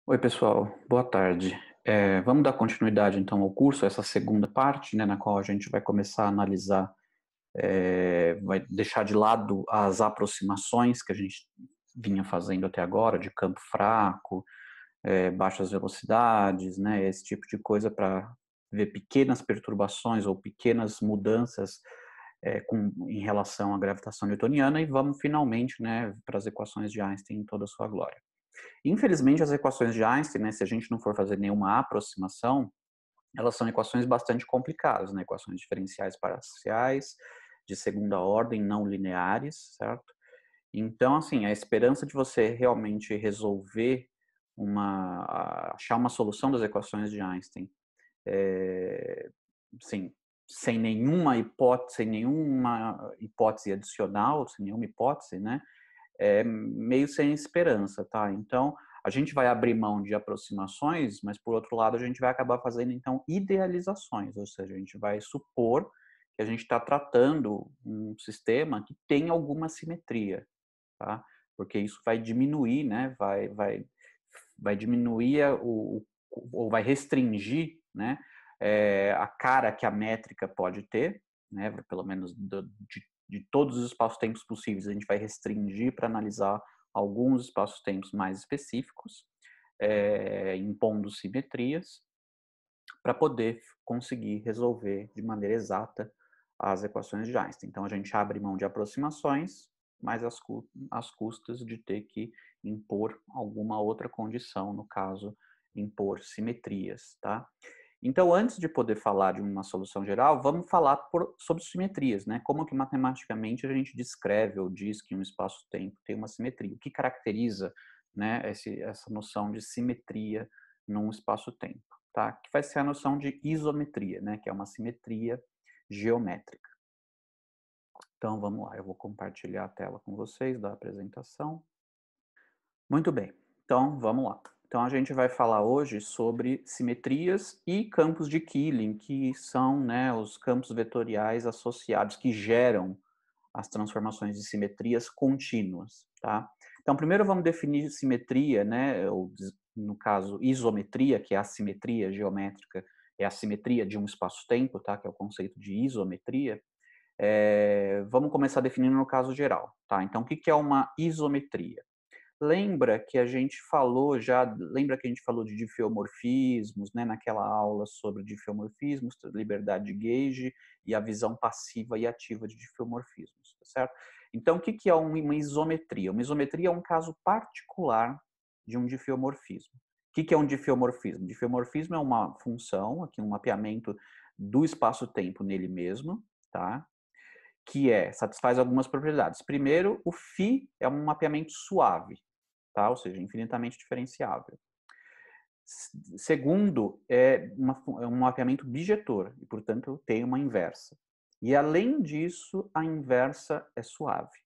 Oi, pessoal, boa tarde. Vamos dar continuidade então ao curso, essa segunda parte, né, na qual a gente vai começar a analisar, vai deixar de lado as aproximações que a gente vinha fazendo até agora, de campo fraco, baixas velocidades, né, esse tipo de coisa para ver pequenas perturbações ou pequenas mudanças em relação à gravitação newtoniana e vamos finalmente, né, para as equações de Einstein em toda a sua glória. Infelizmente, as equações de Einstein, né, se a gente não for fazer nenhuma aproximação, elas são equações bastante complicadas, né, equações diferenciais parciais, de segunda ordem, não lineares, certo? Então, assim, a esperança de você realmente resolver achar uma solução das equações de Einstein, é, sim, sem nenhuma hipótese adicional, sem nenhuma hipótese, né, meio sem esperança, tá? Então, a gente vai abrir mão de aproximações, mas por outro lado a gente vai acabar fazendo então idealizações, ou seja, a gente vai supor que a gente está tratando um sistema que tem alguma simetria, tá? Porque isso vai diminuir, né? Vai diminuir ou vai restringir, né? A cara que a métrica pode ter, né? Pelo menos de todos os espaços-tempos possíveis, a gente vai restringir para analisar alguns espaços-tempos mais específicos, impondo simetrias, para poder conseguir resolver de maneira exata as equações de Einstein. Então, a gente abre mão de aproximações, mas às custas de ter que impor alguma outra condição, no caso, impor simetrias, tá? Então, antes de poder falar de uma solução geral, vamos falar sobre simetrias, né? Como que matematicamente a gente descreve ou diz que um espaço-tempo tem uma simetria. O que caracteriza, né, essa noção de simetria num espaço-tempo, tá? Que vai ser a noção de isometria, né? Que é uma simetria geométrica. Então, vamos lá. Eu vou compartilhar a tela com vocês da apresentação. Muito bem. Então, vamos lá. Então, a gente vai falar hoje sobre simetrias e campos de Killing, que são, né, os campos vetoriais associados que geram as transformações de simetrias contínuas, tá? Então, primeiro vamos definir simetria, né, ou no caso isometria, que é a simetria geométrica, é a simetria de um espaço-tempo, tá? Que é o conceito de isometria. Vamos começar definindo no caso geral, tá? Então, o que é uma isometria? Lembra que a gente falou de diffeomorfismos, né, naquela aula sobre diffeomorfismos, liberdade de gauge e a visão passiva e ativa de diffeomorfismos, tá certo? Então, o que é uma isometria? Uma isometria é um caso particular de um diffeomorfismo. O que é um diffeomorfismo? Diffeomorfismo é uma função, aqui um mapeamento do espaço-tempo nele mesmo, tá? Que satisfaz algumas propriedades. Primeiro, o φ é um mapeamento suave, tá? Ou seja, infinitamente diferenciável. Segundo, é um mapeamento bijetor, e, portanto, tem uma inversa. E, além disso, a inversa é suave,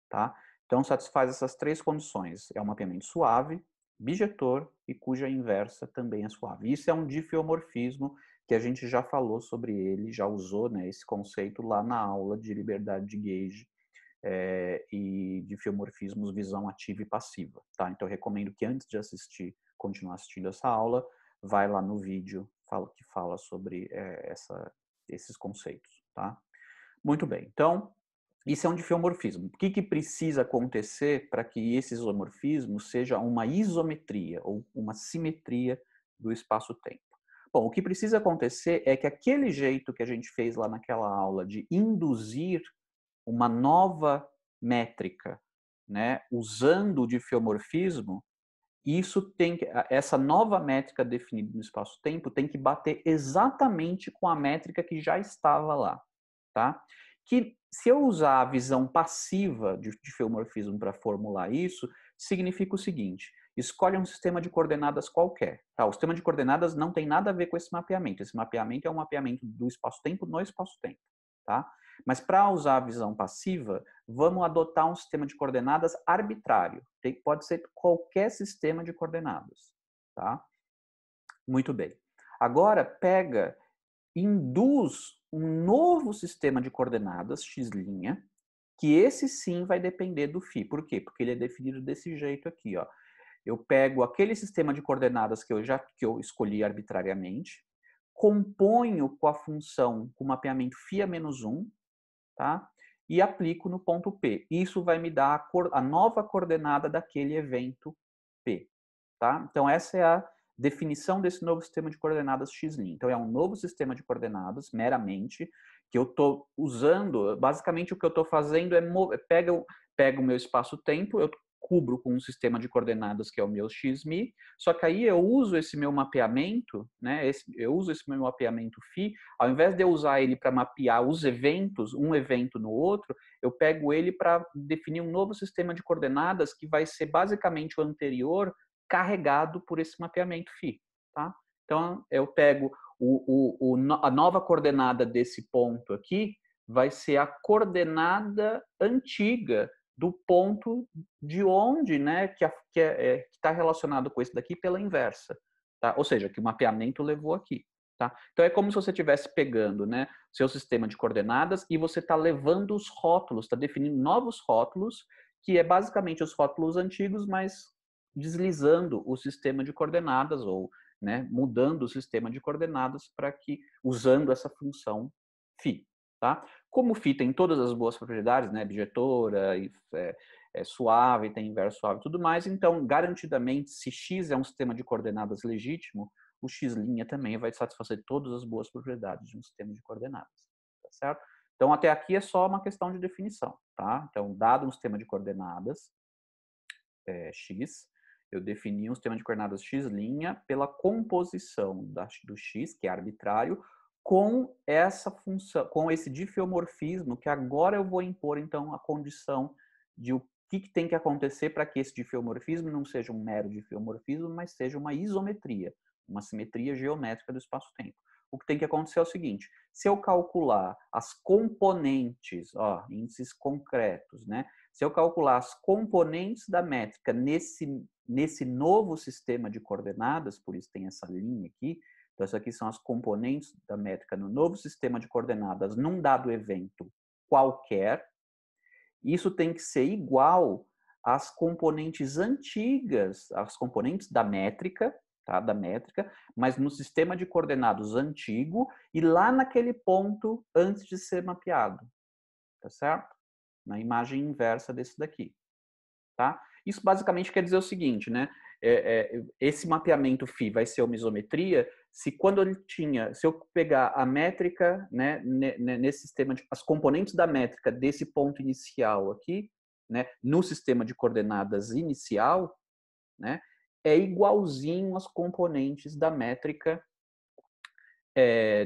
tá? Então, satisfaz essas três condições. É um mapeamento suave, bijetor e cuja inversa também é suave. Isso é um diffeomorfismo que a gente já falou sobre ele, já usou, né, esse conceito lá na aula de liberdade de gauge e diffeomorfismos visão ativa e passiva, tá? Então, eu recomendo que antes de continuar assistindo essa aula, vai lá no vídeo que fala sobre esses conceitos, tá? Muito bem. Então, isso é um diffeomorfismo. O que precisa acontecer para que esse isomorfismo seja uma isometria ou uma simetria do espaço-tempo? Bom, o que precisa acontecer é que aquele jeito que a gente fez lá naquela aula de induzir uma nova métrica, né, usando o diffeomorfismo, essa nova métrica definida no espaço-tempo tem que bater exatamente com a métrica que já estava lá, tá? Que se eu usar a visão passiva de diffeomorfismo para formular isso, significa o seguinte: escolhe um sistema de coordenadas qualquer, tá? O sistema de coordenadas não tem nada a ver com esse mapeamento. Esse mapeamento é um mapeamento do espaço-tempo no espaço-tempo, tá? Mas para usar a visão passiva, vamos adotar um sistema de coordenadas arbitrário. Pode ser qualquer sistema de coordenadas, tá? Muito bem. Agora induz um novo sistema de coordenadas x', que esse sim vai depender do φ. Por quê? Porque ele é definido desse jeito aqui, ó. Eu pego aquele sistema de coordenadas que eu escolhi arbitrariamente, componho com a função com o mapeamento φ-1, tá? E aplico no ponto P. Isso vai me dar a nova coordenada daquele evento P, tá? Então, essa é a definição desse novo sistema de coordenadas x'. Então, é um novo sistema de coordenadas, meramente, que eu estou usando, basicamente o que eu estou fazendo é pego o meu espaço-tempo, eu cubro com um sistema de coordenadas que é o meu x', só que aí eu uso esse meu mapeamento, né? Eu uso esse meu mapeamento φ, ao invés de eu usar ele para mapear os eventos, um evento no outro, eu pego ele para definir um novo sistema de coordenadas que vai ser basicamente o anterior carregado por esse mapeamento φ, tá? Então, eu pego a nova coordenada desse ponto aqui vai ser a coordenada antiga do ponto de onde, né, que está relacionado com esse daqui pela inversa, tá? Ou seja, que o mapeamento levou aqui, tá? Então é como se você estivesse pegando, né, seu sistema de coordenadas e você está levando os rótulos, está definindo novos rótulos, que é basicamente os rótulos antigos, mas deslizando o sistema de coordenadas ou, né, mudando o sistema de coordenadas para que usando essa função φ, tá? Como φ tem todas as boas propriedades, né, bijetora, suave, tem inverso suave e tudo mais, então, garantidamente, se x é um sistema de coordenadas legítimo, o x' também vai satisfazer todas as boas propriedades de um sistema de coordenadas, tá certo? Então, até aqui é só uma questão de definição, tá? Então, dado um sistema de coordenadas, x, eu defini um sistema de coordenadas x' pela composição do x, que é arbitrário, com essa função, com esse diffeomorfismo, que agora eu vou impor, então, a condição de o que tem que acontecer para que esse diffeomorfismo não seja um mero diffeomorfismo, mas seja uma isometria, uma simetria geométrica do espaço-tempo. O que tem que acontecer é o seguinte: se eu calcular as componentes, índices concretos, né? Se eu calcular as componentes da métrica nesse novo sistema de coordenadas, por isso tem essa linha aqui, então essas aqui são as componentes da métrica no novo sistema de coordenadas num dado evento qualquer, isso tem que ser igual às componentes antigas, às componentes da métrica, tá? Da métrica, mas no sistema de coordenadas antigo e lá naquele ponto antes de ser mapeado, tá certo? Na imagem inversa desse daqui, tá? Isso basicamente quer dizer o seguinte, né? Esse mapeamento φ vai ser uma isometria se eu pegar a métrica, né, nesse sistema as componentes da métrica desse ponto inicial aqui, né, no sistema de coordenadas inicial, né, é igualzinho às componentes da métrica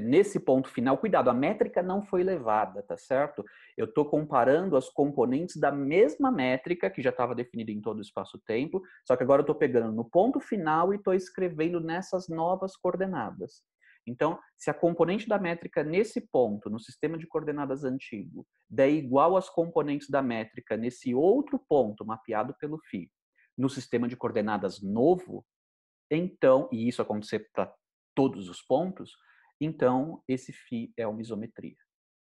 nesse ponto final. Cuidado, a métrica não foi levada, tá certo? Eu estou comparando as componentes da mesma métrica, que já estava definida em todo o espaço-tempo, só que agora eu estou pegando no ponto final e estou escrevendo nessas novas coordenadas. Então, se a componente da métrica nesse ponto, no sistema de coordenadas antigo, der igual às componentes da métrica nesse outro ponto, mapeado pelo φ, no sistema de coordenadas novo, então, e isso acontecer para todos os pontos, então esse φ é uma isometria,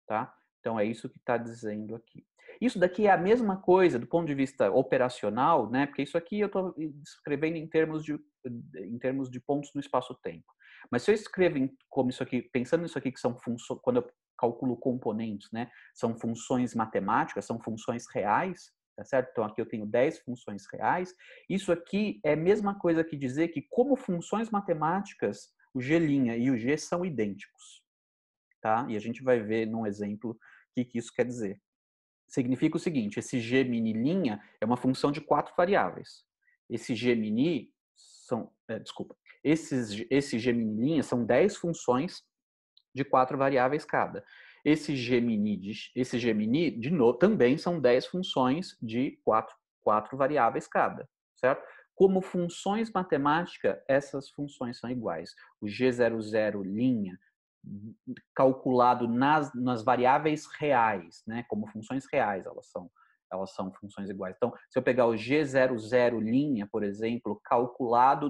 tá? Então é isso que está dizendo aqui. Isso daqui é a mesma coisa do ponto de vista operacional, né? Porque isso aqui eu estou escrevendo em termos de pontos no espaço-tempo. Mas se eu escrevo como isso aqui, pensando nisso aqui que são funções, quando eu calculo componentes, né? São funções matemáticas, são funções reais, tá certo? Então aqui eu tenho 10 funções reais. Isso aqui é a mesma coisa que dizer que como funções matemáticas o G' e o G são idênticos, tá? E a gente vai ver num exemplo o que isso quer dizer. Significa o seguinte: esse G mini' é uma função de 4 variáveis. Esse G mini esse G mini' são 10 funções de 4 variáveis cada. Esse G mini, de novo, também são 10 funções de 4 variáveis cada, certo? Como funções matemáticas, essas funções são iguais. O G00' calculado nas variáveis reais, né? Como funções reais, elas são funções iguais. Então, se eu pegar o G00', por exemplo, calculado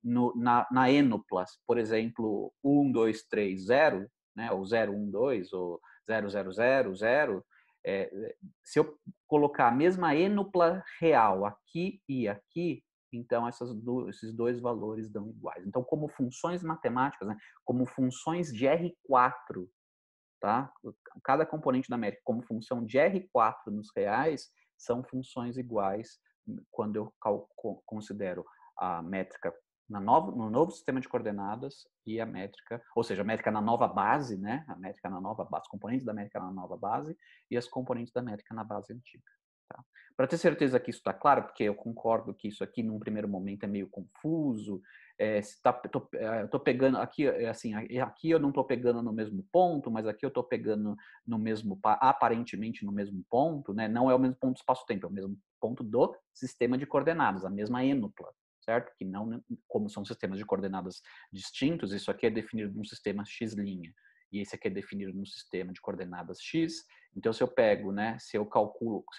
na ênupla, por exemplo, 1, 2, 3, 0, né? Ou 0, 1, 2, ou 0, 0, 0, 0, se eu colocar a mesma ênupla real aqui e aqui, então esses dois valores dão iguais. Então, como funções matemáticas, né, como funções de R4, tá? Cada componente da métrica como função de R4 nos reais são funções iguais quando eu considero a métrica no novo sistema de coordenadas e a métrica, ou seja, a métrica na nova base, né? A métrica na nova base, os componentes da métrica na nova base e as componentes da métrica na base antiga. Tá? Para ter certeza que isso está claro, porque eu concordo que isso aqui, num primeiro momento, é meio confuso. Tô pegando aqui, assim, aqui eu não estou pegando no mesmo ponto, mas aqui eu estou pegando no mesmo, aparentemente no mesmo ponto, né? Não é o mesmo ponto do espaço-tempo, é o mesmo ponto do sistema de coordenadas, a mesma ênupla, certo? Que não, como são sistemas de coordenadas distintos, isso aqui é definido num sistema x', e esse aqui é definido num sistema de coordenadas x. Então, se eu pego, né, se eu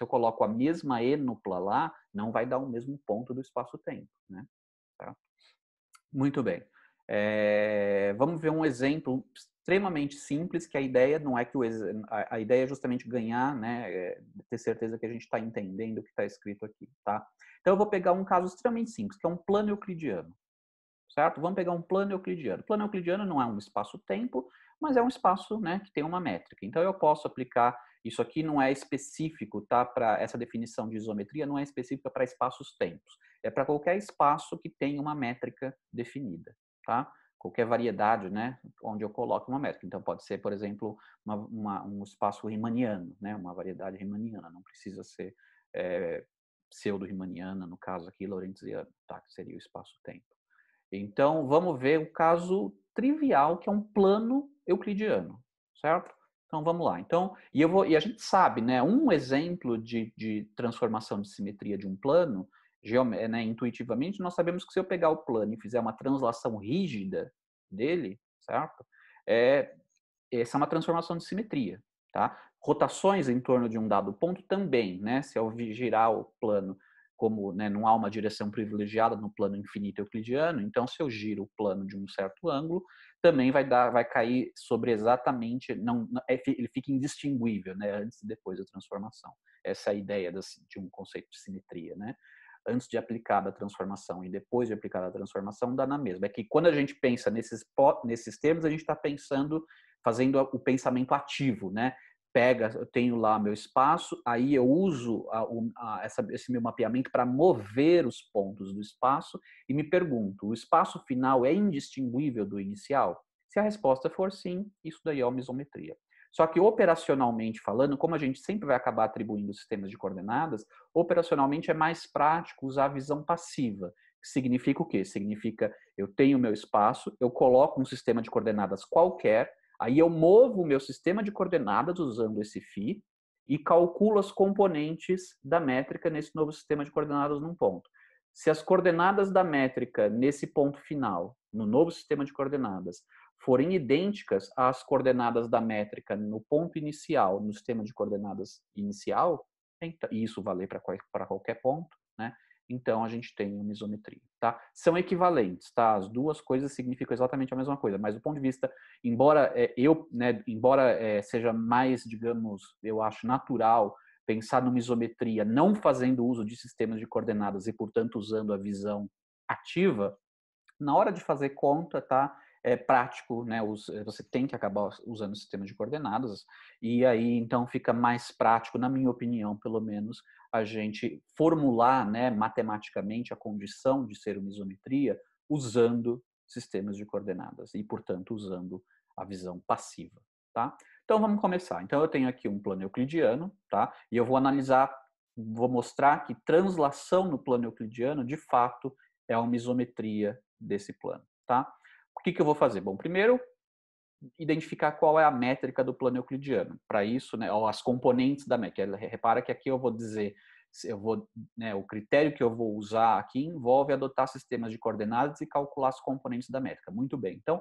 coloco a mesma ênupla lá, não vai dar o mesmo ponto do espaço-tempo, né? Tá? Muito bem. Vamos ver um exemplo extremamente simples, que a ideia não é que a ideia é justamente ganhar, né, ter certeza que a gente está entendendo o que está escrito aqui, tá? Então, eu vou pegar um caso extremamente simples, que é um plano euclidiano, certo? Vamos pegar um plano euclidiano. O plano euclidiano não é um espaço-tempo, mas é um espaço, né, que tem uma métrica. Então, eu posso aplicar, isso aqui não é específico, tá? Para essa definição de isometria, não é específica para espaços-tempos. É para qualquer espaço que tenha uma métrica definida, tá? Qualquer variedade, né, onde eu coloco uma métrica. Então, pode ser, por exemplo, um espaço riemanniano, né, uma variedade riemanniana. Não precisa ser pseudo-riemanniana, no caso aqui, lorentziano, tá? Que seria o espaço-tempo. Então, vamos ver o caso trivial, que é um plano euclidiano, certo? Então, vamos lá. Então, e a gente sabe, né, um exemplo de transformação de simetria de um plano, né, intuitivamente, nós sabemos que se eu pegar o plano e fizer uma translação rígida dele, certo? Essa é uma transformação de simetria, tá? Rotações em torno de um dado ponto também, né? Se eu girar o plano como, né, não há uma direção privilegiada no plano infinito euclidiano, então se eu giro o plano de um certo ângulo, também vai cair sobre exatamente, ele fica indistinguível, né, antes e depois da transformação. Essa é a ideia de um conceito de simetria, né? Antes de aplicar a transformação e depois de aplicar a transformação, dá na mesma. É que quando a gente pensa nesses termos, a gente está pensando, fazendo o pensamento ativo, né? Eu tenho lá meu espaço, aí eu uso esse meu mapeamento para mover os pontos do espaço e me pergunto, o espaço final é indistinguível do inicial? Se a resposta for sim, isso daí é uma isometria. Só que operacionalmente falando, como a gente sempre vai acabar atribuindo sistemas de coordenadas, operacionalmente é mais prático usar a visão passiva. Que significa o quê? Significa eu tenho meu espaço, eu coloco um sistema de coordenadas qualquer, aí eu movo o meu sistema de coordenadas usando esse φ e calculo as componentes da métrica nesse novo sistema de coordenadas num ponto. Se as coordenadas da métrica nesse ponto final, no novo sistema de coordenadas, forem idênticas às coordenadas da métrica no ponto inicial, no sistema de coordenadas inicial, e isso vale para qualquer ponto, né? Então a gente tem uma isometria, tá? São equivalentes, tá? As duas coisas significam exatamente a mesma coisa, mas do ponto de vista, embora seja mais, digamos, eu acho natural pensar numa isometria não fazendo uso de sistemas de coordenadas e, portanto, usando a visão ativa, na hora de fazer conta, tá? É prático, né? Você tem que acabar usando o sistema de coordenadas, e aí então fica mais prático, na minha opinião, pelo menos, a gente formular, né, matematicamente a condição de ser uma isometria usando sistemas de coordenadas e, portanto, usando a visão passiva, tá? Então vamos começar. Então eu tenho aqui um plano euclidiano, tá? E eu vou mostrar que translação no plano euclidiano, de fato, é uma isometria desse plano, tá? O que eu vou fazer? Bom, primeiro, identificar qual é a métrica do plano euclidiano. Para isso, né, as componentes da métrica. Repara que aqui eu vou dizer, né, o critério que eu vou usar aqui envolve adotar sistemas de coordenadas e calcular as componentes da métrica. Muito bem. Então,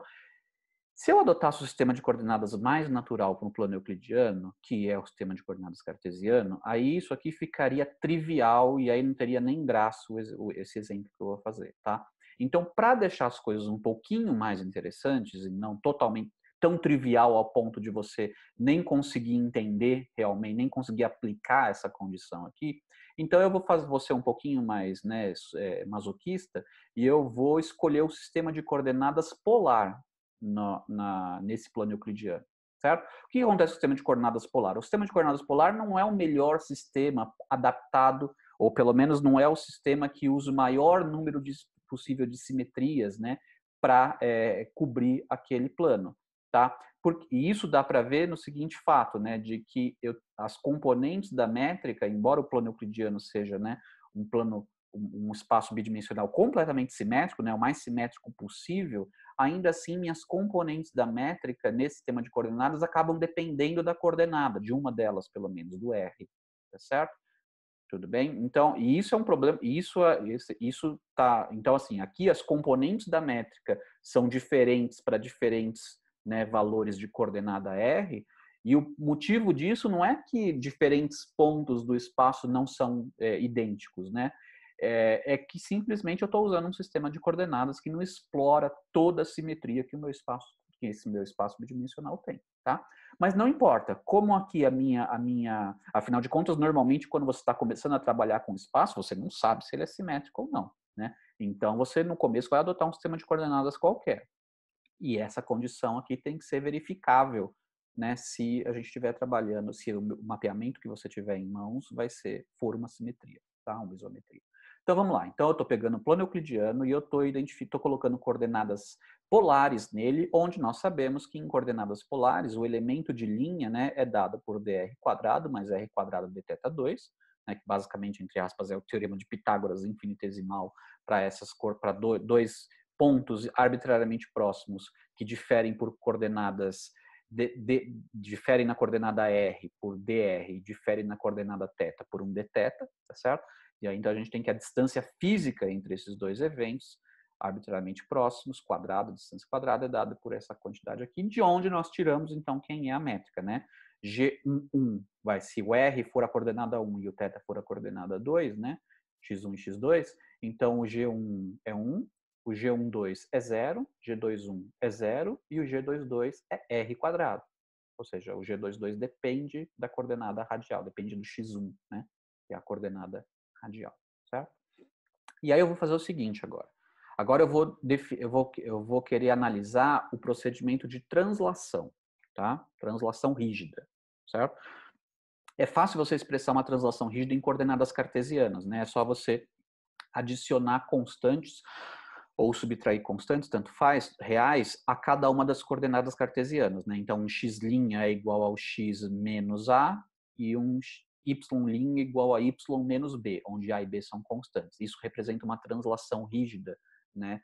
se eu adotasse o sistema de coordenadas mais natural para um plano euclidiano, que é o sistema de coordenadas cartesiano, aí isso aqui ficaria trivial e aí não teria nem graça esse exemplo que eu vou fazer, tá? Então, para deixar as coisas um pouquinho mais interessantes e não totalmente tão trivial ao ponto de você nem conseguir entender realmente, nem conseguir aplicar essa condição aqui, Então eu vou ser um pouquinho mais, né, masoquista, e eu vou escolher o sistema de coordenadas polar nesse plano euclidiano, certo? O que acontece com o sistema de coordenadas polar? O sistema de coordenadas polar não é o melhor sistema adaptado, ou pelo menos não é o sistema que usa o maior número possível de simetrias, né, para cobrir aquele plano, tá? E isso dá para ver no seguinte fato, né, de que as componentes da métrica, embora o plano euclidiano seja, né, um espaço bidimensional completamente simétrico, né, o mais simétrico possível, ainda assim minhas componentes da métrica nesse sistema de coordenadas acabam dependendo da coordenada, de uma delas pelo menos, do R, tá certo? Tudo bem? Então, e isso é um problema, isso tá, então assim, aqui as componentes da métrica são diferentes para diferentes, né, valores de coordenada R, e o motivo disso não é que diferentes pontos do espaço não são idênticos, né? É que simplesmente eu estou usando um sistema de coordenadas que não explora toda a simetria que esse meu espaço bidimensional tem, tá? Mas não importa, como aqui afinal de contas, normalmente quando você está começando a trabalhar com espaço, você não sabe se ele é simétrico ou não, né? Então você no começo vai adotar um sistema de coordenadas qualquer. E essa condição aqui tem que ser verificável, né? Se a gente estiver trabalhando, se o mapeamento que você tiver em mãos for uma simetria, tá? Uma isometria. Então vamos lá. Então eu estou pegando o plano euclidiano e eu estou colocando coordenadas polares nele, onde nós sabemos que em coordenadas polares o elemento de linha, né, é dado por dr quadrado mais r quadrado de θ2, né, que basicamente, entre aspas, é o teorema de Pitágoras infinitesimal para dois pontos arbitrariamente próximos que diferem por coordenadas diferem na coordenada r por dr e diferem na coordenada θ por um dθ, tá certo? E aí, então a gente tem que a distância física entre esses dois eventos arbitrariamente próximos, quadrado, distância quadrada, é dada por essa quantidade aqui, de onde nós tiramos, então, quem é a métrica, né? G11 se o R for a coordenada 1 e o θ for a coordenada 2, né? X1 e X2, então o G1 é 1, o G12 é 0, G21 é 0 e o G22 é R quadrado. Ou seja, o G22 depende da coordenada radial, depende do X1, né? Que é a coordenada radial, certo? E aí eu vou fazer o seguinte agora. Agora eu vou querer analisar o procedimento de translação, tá? Translação rígida, certo? É fácil você expressar uma translação rígida em coordenadas cartesianas, né? É só você adicionar constantes ou subtrair constantes, tanto faz, reais, a cada uma das coordenadas cartesianas, né? Então, um x' é igual ao x menos a e um y' igual a y menos b, onde a e b são constantes. Isso representa uma translação rígida, né?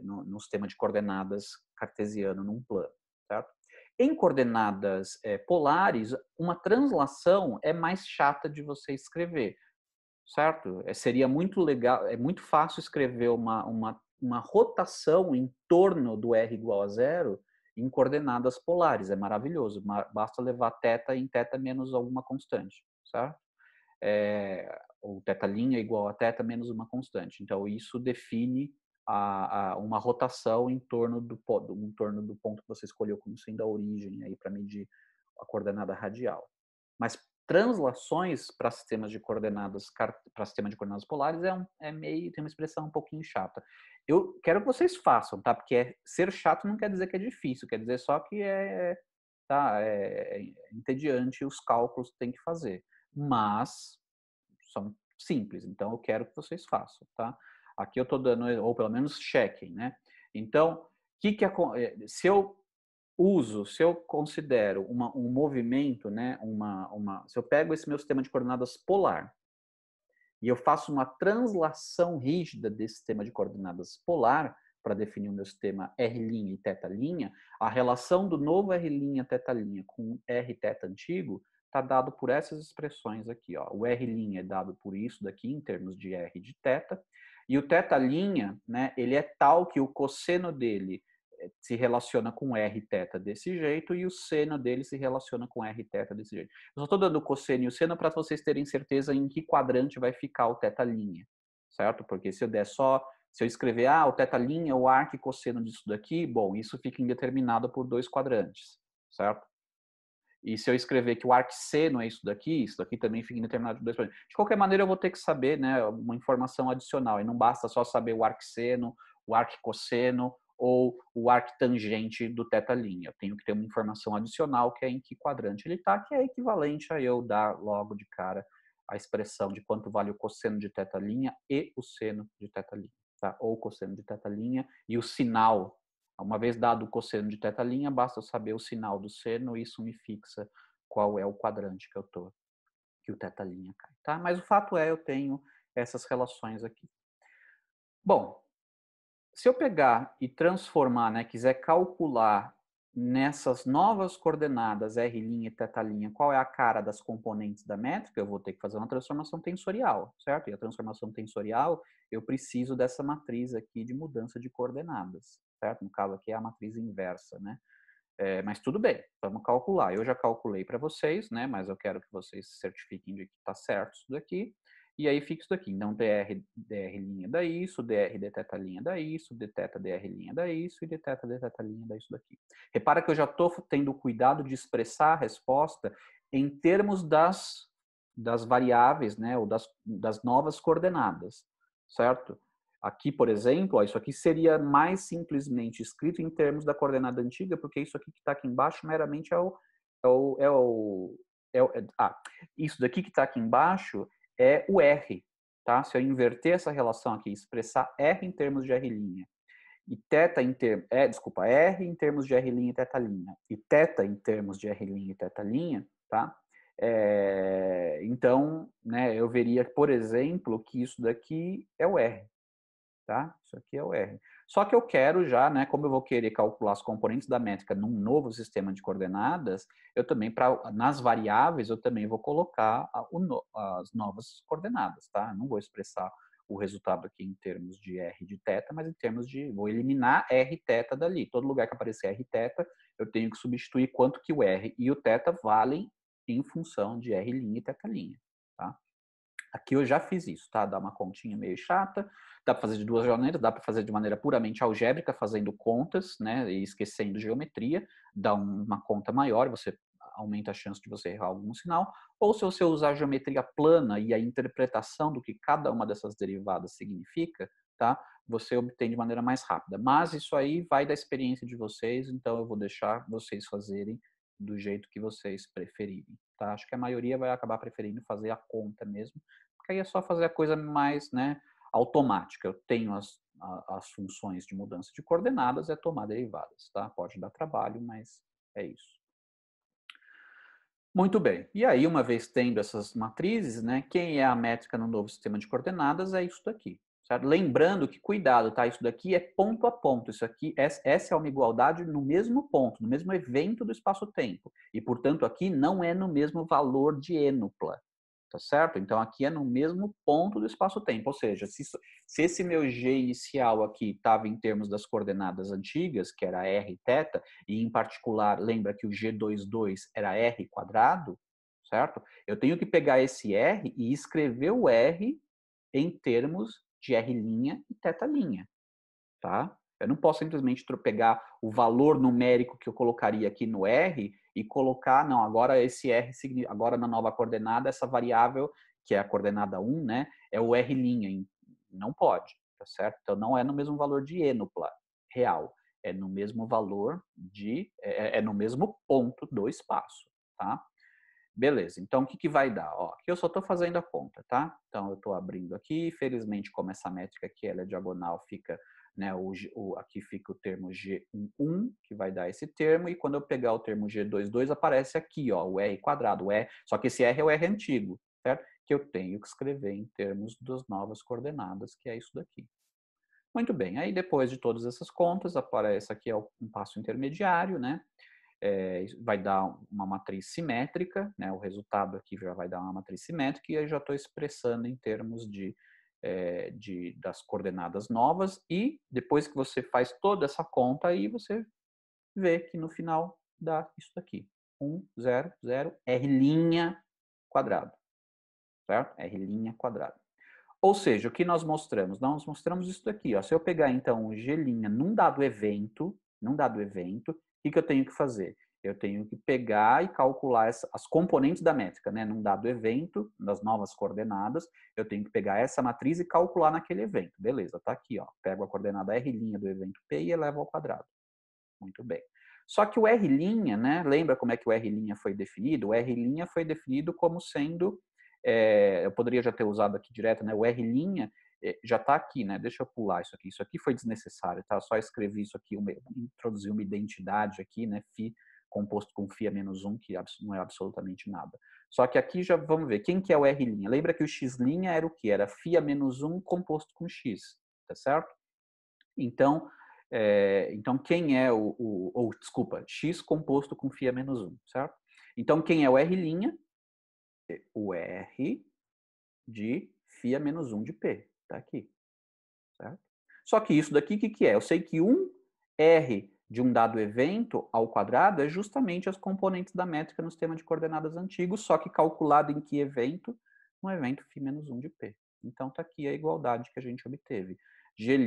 No sistema de coordenadas cartesiano num plano, certo? Em coordenadas polares, uma translação é mais chata de você escrever, certo? Seria muito legal, é muito fácil escrever uma rotação em torno do R igual a zero em coordenadas polares, é maravilhoso, basta levar θ em θ menos alguma constante, certo? Ou θ' é igual a θ menos uma constante. Então, isso define uma rotação em torno do ponto que você escolheu como sendo a origem aí para medir a coordenada radial. Mas translações para sistemas de coordenadas polares tem uma expressão um pouquinho chata. Eu quero que vocês façam, tá? Porque ser chato não quer dizer que é difícil, quer dizer só que é entediante os cálculos que tem que fazer. Mas são simples, então eu quero que vocês façam, tá? Aqui eu estou dando, ou pelo menos chequem, né? Então, se eu considero um movimento, né, se eu pego esse meu sistema de coordenadas polar e eu faço uma translação rígida desse sistema de coordenadas polar para definir o meu sistema R' e θ', a relação do novo R' e θ' com Rθ antigo está dado por essas expressões aqui, ó. O R' é dado por isso daqui em termos de R de θ, e o θ', né, ele é tal que o cosseno dele se relaciona com Rθ desse jeito e o seno dele se relaciona com Rθ desse jeito. Eu só estou dando o cosseno e o seno para vocês terem certeza em que quadrante vai ficar o θ', certo? Porque se eu escrever, o θ' é o arquicosseno disso daqui, bom, isso fica indeterminado por dois quadrantes, certo? E se eu escrever que o arcseno é isso daqui também fica indeterminado de 2 para... De qualquer maneira, eu vou ter que saber, né, uma informação adicional. E não basta só saber o arcseno, o arccosseno ou o arctangente do θ'. Eu tenho que ter uma informação adicional, que é em que quadrante ele está, que é equivalente a eu dar logo de cara a expressão de quanto vale o cosseno de θ' e o seno de θ', tá? Ou o cosseno de θ' e o sinal. Uma vez dado o cosseno de θ', basta eu saber o sinal do seno e isso me fixa qual é o quadrante que eu tô, que o θ' cai, tá? Mas o fato é, eu tenho essas relações aqui. Bom, se eu pegar e transformar, né, quiser calcular nessas novas coordenadas R' e θ', qual é a cara das componentes da métrica, eu vou ter que fazer uma transformação tensorial, certo? E a transformação tensorial, eu preciso dessa matriz aqui de mudança de coordenadas, certo? No caso aqui é a matriz inversa, né? Mas tudo bem, vamos calcular. Eu já calculei para vocês, né? Mas eu quero que vocês se certifiquem de que está certo isso daqui. E aí fica isso daqui. Então, dr' dá isso, dr dθ' dá isso, dθ dr' dá isso e dθ dθ' dá isso daqui. Repara que eu já estou tendo cuidado de expressar a resposta em termos das variáveis, né? Ou das novas coordenadas, certo? Aqui, por exemplo, ó, isso aqui seria mais simplesmente escrito em termos da coordenada antiga, porque isso aqui que está aqui embaixo meramente isso daqui que está aqui embaixo é o R, tá? Se eu inverter essa relação aqui, expressar R em termos de R' e θ em termos, R em termos de R' e θ', e θ em termos de R' e θ', tá? Então, né, eu veria, por exemplo, que isso daqui é o R, tá? Isso aqui é o R. Só que eu quero já, né, como eu vou querer calcular as componentes da métrica num novo sistema de coordenadas, eu também, nas variáveis, eu também vou colocar as novas coordenadas, tá? Eu não vou expressar o resultado aqui em termos de R de θ, mas em termos de... Vou eliminar Rθ dali. Todo lugar que aparecer Rθ, eu tenho que substituir quanto que o R e o θ valem em função de R' e θ', tá? Aqui eu já fiz isso, tá? Dá uma continha meio chata, dá para fazer de duas maneiras, dá para fazer de maneira puramente algébrica, fazendo contas, né, e esquecendo geometria, dá uma conta maior, você aumenta a chance de você errar algum sinal, ou se você usar geometria plana e a interpretação do que cada uma dessas derivadas significa, tá? Você obtém de maneira mais rápida. Mas isso aí vai da experiência de vocês, então eu vou deixar vocês fazerem do jeito que vocês preferirem, tá? Acho que a maioria vai acabar preferindo fazer a conta mesmo, porque aí é só fazer a coisa mais, né, automática. Eu tenho as funções de mudança de coordenadas, é tomar derivadas, tá? Pode dar trabalho, mas é isso. Muito bem. E aí, uma vez tendo essas matrizes, né, quem é a métrica no novo sistema de coordenadas é isso daqui. Certo? Lembrando que, cuidado, tá? Isso daqui é ponto a ponto. Isso aqui, essa é uma igualdade no mesmo ponto, no mesmo evento do espaço-tempo. E, portanto, aqui não é no mesmo valor de ênupla. Tá certo? Então, aqui é no mesmo ponto do espaço-tempo. Ou seja, se esse meu G inicial aqui estava em termos das coordenadas antigas, que era R e θ, e em particular, lembra que o G22 era R quadrado, certo? Eu tenho que pegar esse R e escrever o R em termos de R' e θ', tá? Eu não posso simplesmente pegar o valor numérico que eu colocaria aqui no R e colocar, não, agora esse R, agora na nova coordenada, essa variável, que é a coordenada 1, né, é o R'. Não pode, tá certo? Então, não é no mesmo valor de ênupla real, é no mesmo valor é no mesmo ponto do espaço, tá? Beleza, então o que vai dar? Ó, aqui eu só estou fazendo a conta, tá? Então eu estou abrindo aqui, felizmente como essa métrica aqui ela é diagonal, fica, né, aqui fica o termo G11, que vai dar esse termo, e quando eu pegar o termo G22 aparece aqui, ó, o R quadrado, só que esse R é o R antigo, certo? Que eu tenho que escrever em termos das novas coordenadas, que é isso daqui. Muito bem, aí depois de todas essas contas, aparece aqui um passo intermediário, né? Vai dar uma matriz simétrica, né? O resultado aqui já vai dar uma matriz simétrica e eu já estou expressando em termos das coordenadas novas e depois que você faz toda essa conta aí você vê que no final dá isso daqui, 1, 0, 0, R' quadrado, certo? R' quadrado. Ou seja, o que nós mostramos? Nós mostramos isso daqui, ó. Se eu pegar então o G' num dado evento, o que eu tenho que fazer? Eu tenho que pegar e calcular as componentes da métrica, né? Num dado evento, nas novas coordenadas, eu tenho que pegar essa matriz e calcular naquele evento. Beleza, tá aqui, ó. Pego a coordenada R' do evento P e elevo ao quadrado. Muito bem. Só que o R', né? Lembra como é que o R' foi definido? O R' foi definido como sendo, eu poderia já ter usado aqui direto, né? O R' já está aqui, né? Deixa eu pular isso aqui. Isso aqui foi desnecessário, tá? Só escrevi isso aqui, introduzi uma identidade aqui, né? Φ composto com φ a menos 1, que não é absolutamente nada. Só que aqui já vamos ver. Quem que é o R'? Lembra que o x' era o quê? Era φ a menos 1 composto com x, tá certo? Então, quem é desculpa, x composto com φ a menos 1, certo? Então, quem é o R'? O R de φ a menos 1 de P. Tá aqui, certo? Só que isso daqui, o que é? Eu sei que um R de um dado evento ao quadrado é justamente as componentes da métrica no sistema de coordenadas antigo, só que calculado em que evento? No evento φ menos 1 de P. Então, tá aqui a igualdade que a gente obteve. G'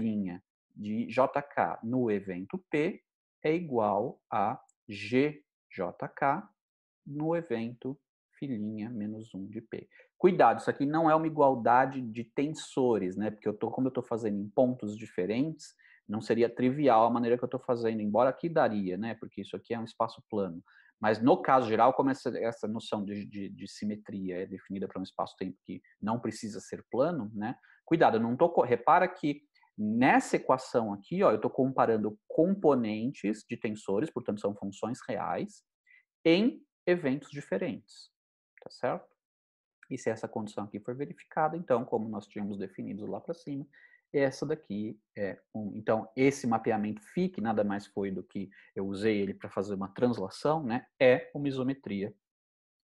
de JK no evento P é igual a GJK no evento φ menos 1 de P. Cuidado, isso aqui não é uma igualdade de tensores, né? Porque como eu estou fazendo em pontos diferentes, não seria trivial a maneira que eu estou fazendo, embora aqui daria, né? Porque isso aqui é um espaço plano. Mas no caso geral, como essa noção de simetria é definida para um espaço-tempo que não precisa ser plano, né? Cuidado, eu não tô, repara que nessa equação aqui, ó, eu estou comparando componentes de tensores, portanto são funções reais, em eventos diferentes, tá certo? E se essa condição aqui for verificada, então, como nós tínhamos definido lá para cima, essa daqui é 1. Então, esse mapeamento φ, que nada mais foi do que eu usei ele para fazer uma translação, né, é uma isometria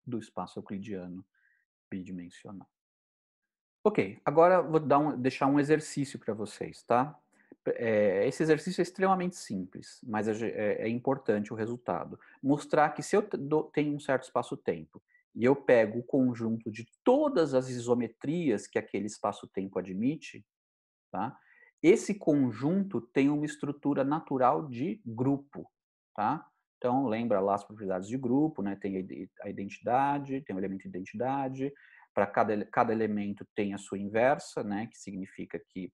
do espaço euclidiano bidimensional. Ok, agora vou deixar um exercício para vocês, tá? Esse exercício é extremamente simples, mas é importante o resultado. Mostrar que se eu tenho um certo espaço-tempo e eu pego o conjunto de todas as isometrias que aquele espaço-tempo admite, tá? Esse conjunto tem uma estrutura natural de grupo, tá? Então, lembra lá as propriedades de grupo, né? Tem a identidade, tem o elemento de identidade, para cada elemento tem a sua inversa, né? Que significa que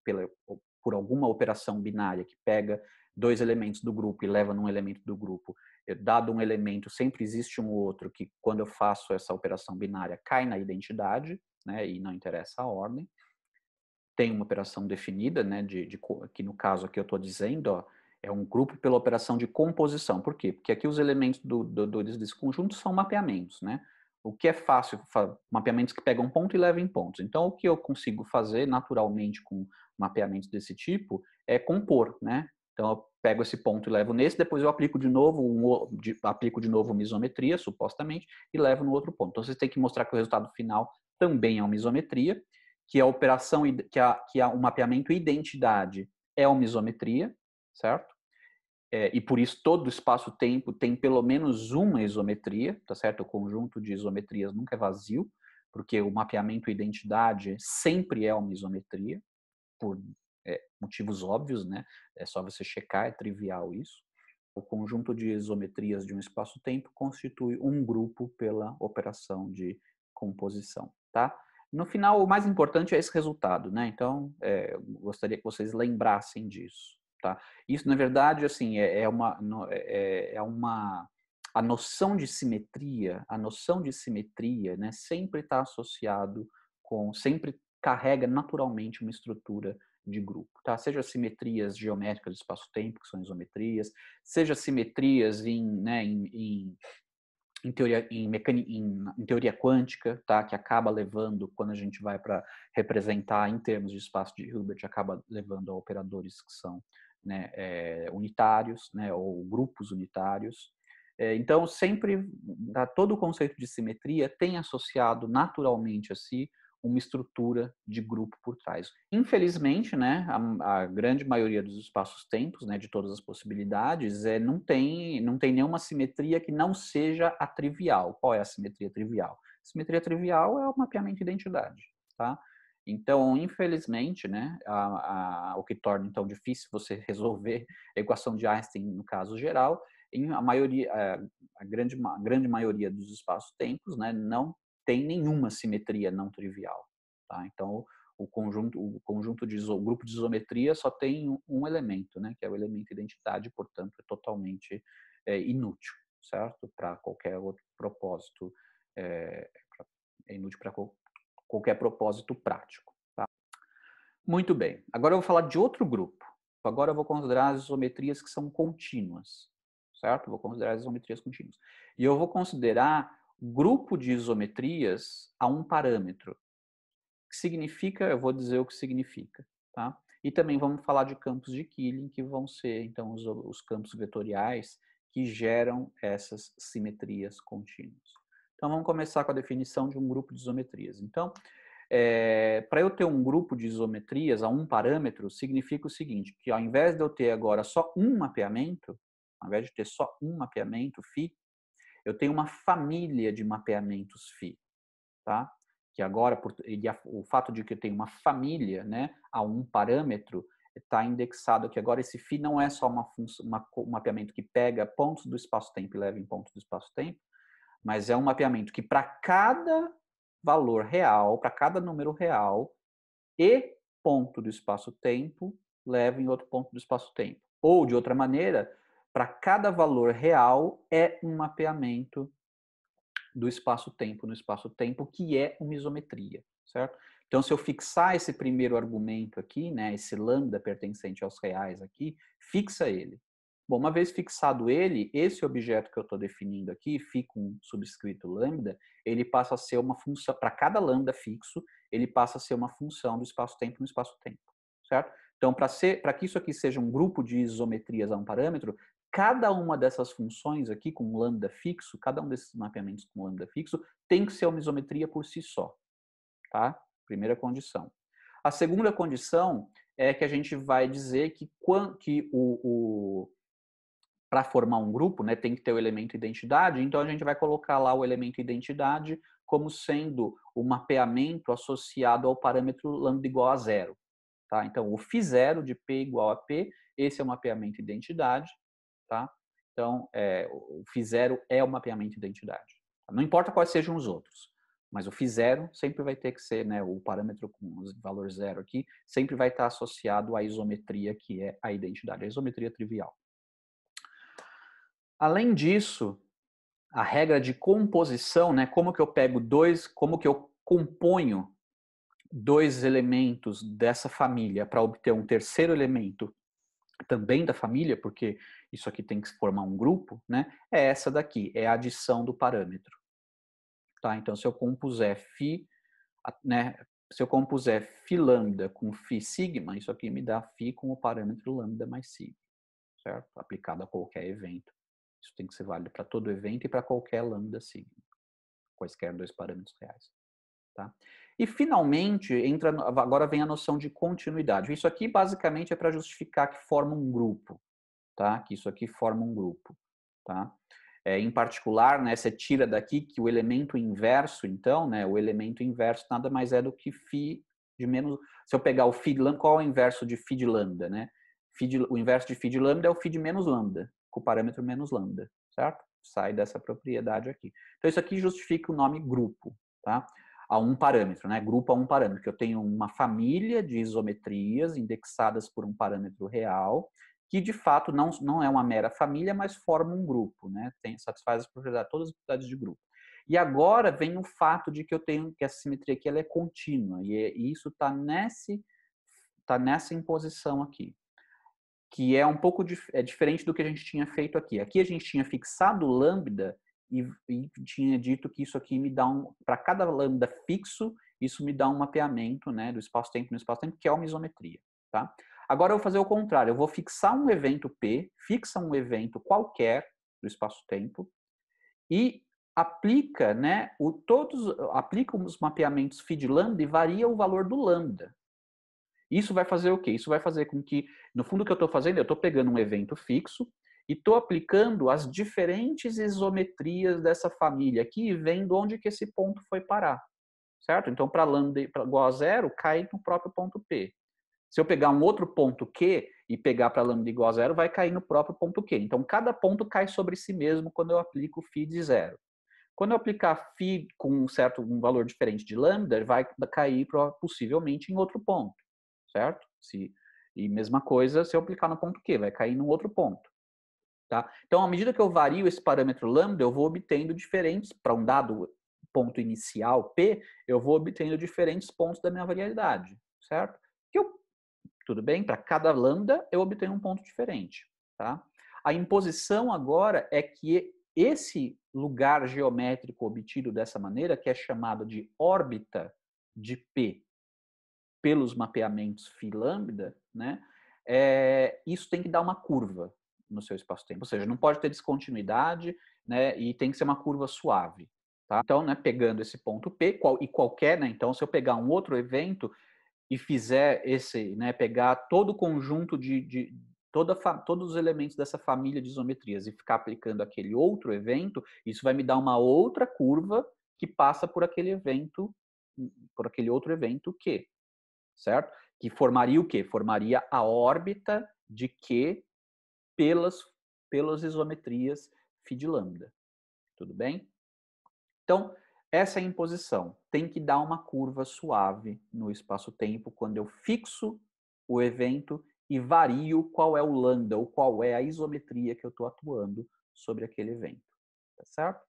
por alguma operação binária que pega dois elementos do grupo e leva num elemento do grupo, dado um elemento, sempre existe um outro que, quando eu faço essa operação binária, cai na identidade, né? E não interessa a ordem. Tem uma operação definida, né, que no caso aqui eu estou dizendo, ó, é um grupo pela operação de composição. Por quê? Porque aqui os elementos desse conjunto são mapeamentos, né? O que é fácil, mapeamentos que pegam ponto e levam em pontos. Então, o que eu consigo fazer naturalmente com mapeamentos desse tipo é compor, né? Então, eu pego esse ponto e levo nesse, depois eu aplico de novo uma isometria, supostamente, e levo no outro ponto. Então, vocês têm que mostrar que o resultado final também é uma isometria, que a operação, o mapeamento identidade é uma isometria, certo? E por isso todo espaço-tempo tem pelo menos uma isometria, tá certo? O conjunto de isometrias nunca é vazio, porque o mapeamento identidade sempre é uma isometria, por motivos óbvios, né? É só você checar, é trivial isso. O conjunto de isometrias de um espaço-tempo constitui um grupo pela operação de composição, tá? No final, o mais importante é esse resultado, né? Então, gostaria que vocês lembrassem disso, tá? Isso, na verdade, assim, a noção de simetria, né, sempre está associado sempre carrega naturalmente uma estrutura de grupo, tá? Seja simetrias geométricas de espaço-tempo, que são isometrias, seja simetrias em teoria quântica, tá? Que acaba levando, quando a gente vai para representar em termos de espaço de Hilbert, acaba levando a operadores que são, né, unitários, né, ou grupos unitários. Então, sempre, todo o conceito de simetria tem associado naturalmente a si uma estrutura de grupo por trás. Infelizmente, né, a grande maioria dos espaços-tempos, né, de todas as possibilidades, não tem nenhuma simetria que não seja a trivial. Qual é a simetria trivial? A simetria trivial é o mapeamento de identidade, tá? Então, infelizmente, né, o que torna então difícil você resolver a equação de Einstein no caso geral a grande maioria dos espaços-tempos, né, não tem nenhuma simetria não trivial. Tá? Então, o grupo de isometria só tem um elemento, né, que é o elemento identidade, portanto, é totalmente inútil, certo? Para qualquer outro propósito, é inútil para qualquer propósito prático. Tá? Muito bem. Agora eu vou falar de outro grupo. Agora eu vou considerar as isometrias que são contínuas, certo? Vou considerar as isometrias contínuas. E eu vou considerar grupo de isometrias a um parâmetro. Que significa, eu vou dizer o que significa, tá? E também vamos falar de campos de Killing, que vão ser, então, os campos vetoriais que geram essas simetrias contínuas. Então, vamos começar com a definição de um grupo de isometrias. Então, para eu ter um grupo de isometrias a um parâmetro, significa o seguinte, que ao invés de eu ter agora só um mapeamento, ao invés de ter só um mapeamento φ, eu tenho uma família de mapeamentos φ, tá? Que agora, o fato de que eu tenho uma família, né, a um parâmetro, está indexado aqui. Agora, esse φ não é só um mapeamento que pega pontos do espaço-tempo e leva em pontos do espaço-tempo, mas é um mapeamento que para cada valor real, para cada número real e ponto do espaço-tempo, leva em outro ponto do espaço-tempo. Ou, de outra maneira, para cada valor real é um mapeamento do espaço-tempo no espaço-tempo, que é uma isometria, certo? Então, se eu fixar esse primeiro argumento aqui, né, esse lambda pertencente aos reais aqui, fixa ele. Bom, uma vez fixado ele, esse objeto que eu estou definindo aqui, φ com subscrito lambda, ele passa a ser uma função, para cada lambda fixo, ele passa a ser uma função do espaço-tempo no espaço-tempo, certo? Então, para que isso aqui seja um grupo de isometrias a um parâmetro, cada uma dessas funções aqui com lambda fixo, cada um desses mapeamentos com lambda fixo, tem que ser uma isometria por si só, tá? Primeira condição. A segunda condição é que a gente vai dizer que para formar um grupo, né, tem que ter o elemento identidade, então a gente vai colocar lá o elemento identidade como sendo o mapeamento associado ao parâmetro lambda igual a zero. Tá? Então, o φ0 de P igual a P, esse é o mapeamento identidade. Tá? Então, o φ0 é o mapeamento identidade. Não importa quais sejam os outros, mas o φ0 sempre vai ter que ser, né, o parâmetro com o valor zero aqui, sempre vai estar associado à isometria que é a identidade, a isometria trivial. Além disso, a regra de composição, né, como que eu componho dois elementos dessa família para obter um terceiro elemento também da família, porque isso aqui tem que formar um grupo, né? É essa daqui, é a adição do parâmetro. Tá? Então, se eu compuser φ, né, se eu compuser φ lambda com φ sigma, isso aqui me dá φ com o parâmetro lambda mais sigma, certo? Aplicado a qualquer evento. Isso tem que ser válido para todo evento e para qualquer lambda sigma, quaisquer dois parâmetros reais. Tá? E, finalmente, agora vem a noção de continuidade. Isso aqui, basicamente, é para justificar que forma um grupo. Tá? Que isso aqui forma um grupo. Tá? Em particular, né, você tira daqui que o elemento inverso, então, né, o elemento inverso nada mais é do que φ de menos... Se eu pegar o φ de lambda, qual é o inverso de φ de lambda? Né? O inverso de φ de lambda é o φ de menos lambda, com o parâmetro menos lambda, certo? Sai dessa propriedade aqui. Então, isso aqui justifica o nome grupo, tá? A um parâmetro, né? Grupo a um parâmetro, que eu tenho uma família de isometrias indexadas por um parâmetro real, que de fato não é uma mera família, mas forma um grupo, né? Satisfaz todas as propriedades de grupo. E agora vem o fato de que eu tenho que essa simetria aqui ela é contínua, e isso está nessa imposição aqui, que é um pouco diferente do que a gente tinha feito aqui. Aqui a gente tinha fixado o lambda e tinha dito que isso aqui me dá para cada lambda fixo, isso me dá um mapeamento, né, do espaço-tempo no espaço-tempo, que é uma isometria, tá? Agora eu vou fazer o contrário, eu vou fixar um evento P, fixa um evento qualquer do espaço-tempo e aplica, né, aplica os mapeamentos φ de lambda e varia o valor do lambda. Isso vai fazer o quê? Isso vai fazer com que, no fundo o que eu estou fazendo, eu estou pegando um evento fixo e estou aplicando as diferentes isometrias dessa família aqui e vendo onde que esse ponto foi parar, certo? Então, para lambda igual a zero, cai no próprio ponto P. Se eu pegar um outro ponto Q e pegar para lambda igual a zero, vai cair no próprio ponto Q. Então, cada ponto cai sobre si mesmo quando eu aplico φ de zero. Quando eu aplicar φ com um valor diferente de lambda, vai cair possivelmente em outro ponto, certo? E mesma coisa se eu aplicar no ponto Q, vai cair num outro ponto. Tá? Então, à medida que eu vario esse parâmetro lambda, eu vou obtendo diferentes, para um dado ponto inicial P, eu vou obtendo diferentes pontos da minha variedade, certo? Tudo bem? Para cada lambda, eu obtenho um ponto diferente. Tá? A imposição agora é que esse lugar geométrico obtido dessa maneira, que é chamado de órbita de P pelos mapeamentos φ lambda, né? Isso tem que dar uma curva no seu espaço-tempo. Ou seja, não pode ter descontinuidade, né? E tem que ser uma curva suave. Tá? Então, né, pegando esse ponto P, e qualquer, né? Então, se eu pegar um outro evento e fizer né, pegar todo o conjunto todos os elementos dessa família de isometrias e ficar aplicando aquele outro evento, isso vai me dar uma outra curva que passa por aquele outro evento Q, certo? Que formaria o quê? Formaria a órbita de Q pelas isometrias φ de lambda. Tudo bem? Então, essa é a imposição. Tem que dar uma curva suave no espaço-tempo quando eu fixo o evento e vario qual é o lambda ou qual é a isometria que eu estou atuando sobre aquele evento. Tá certo?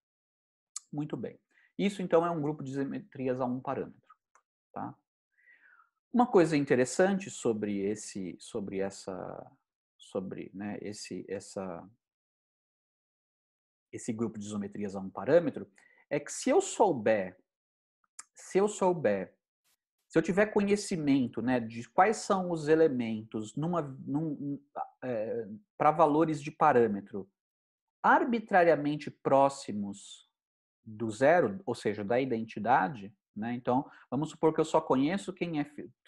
Muito bem. Isso, então, é um grupo de isometrias a um parâmetro. Tá? Uma coisa interessante sobre esse grupo de isometrias a um parâmetro é que se eu tiver conhecimento, né, de quais são os elementos para valores de parâmetro arbitrariamente próximos do zero, ou seja, da identidade, né? Então, vamos supor que eu só conheço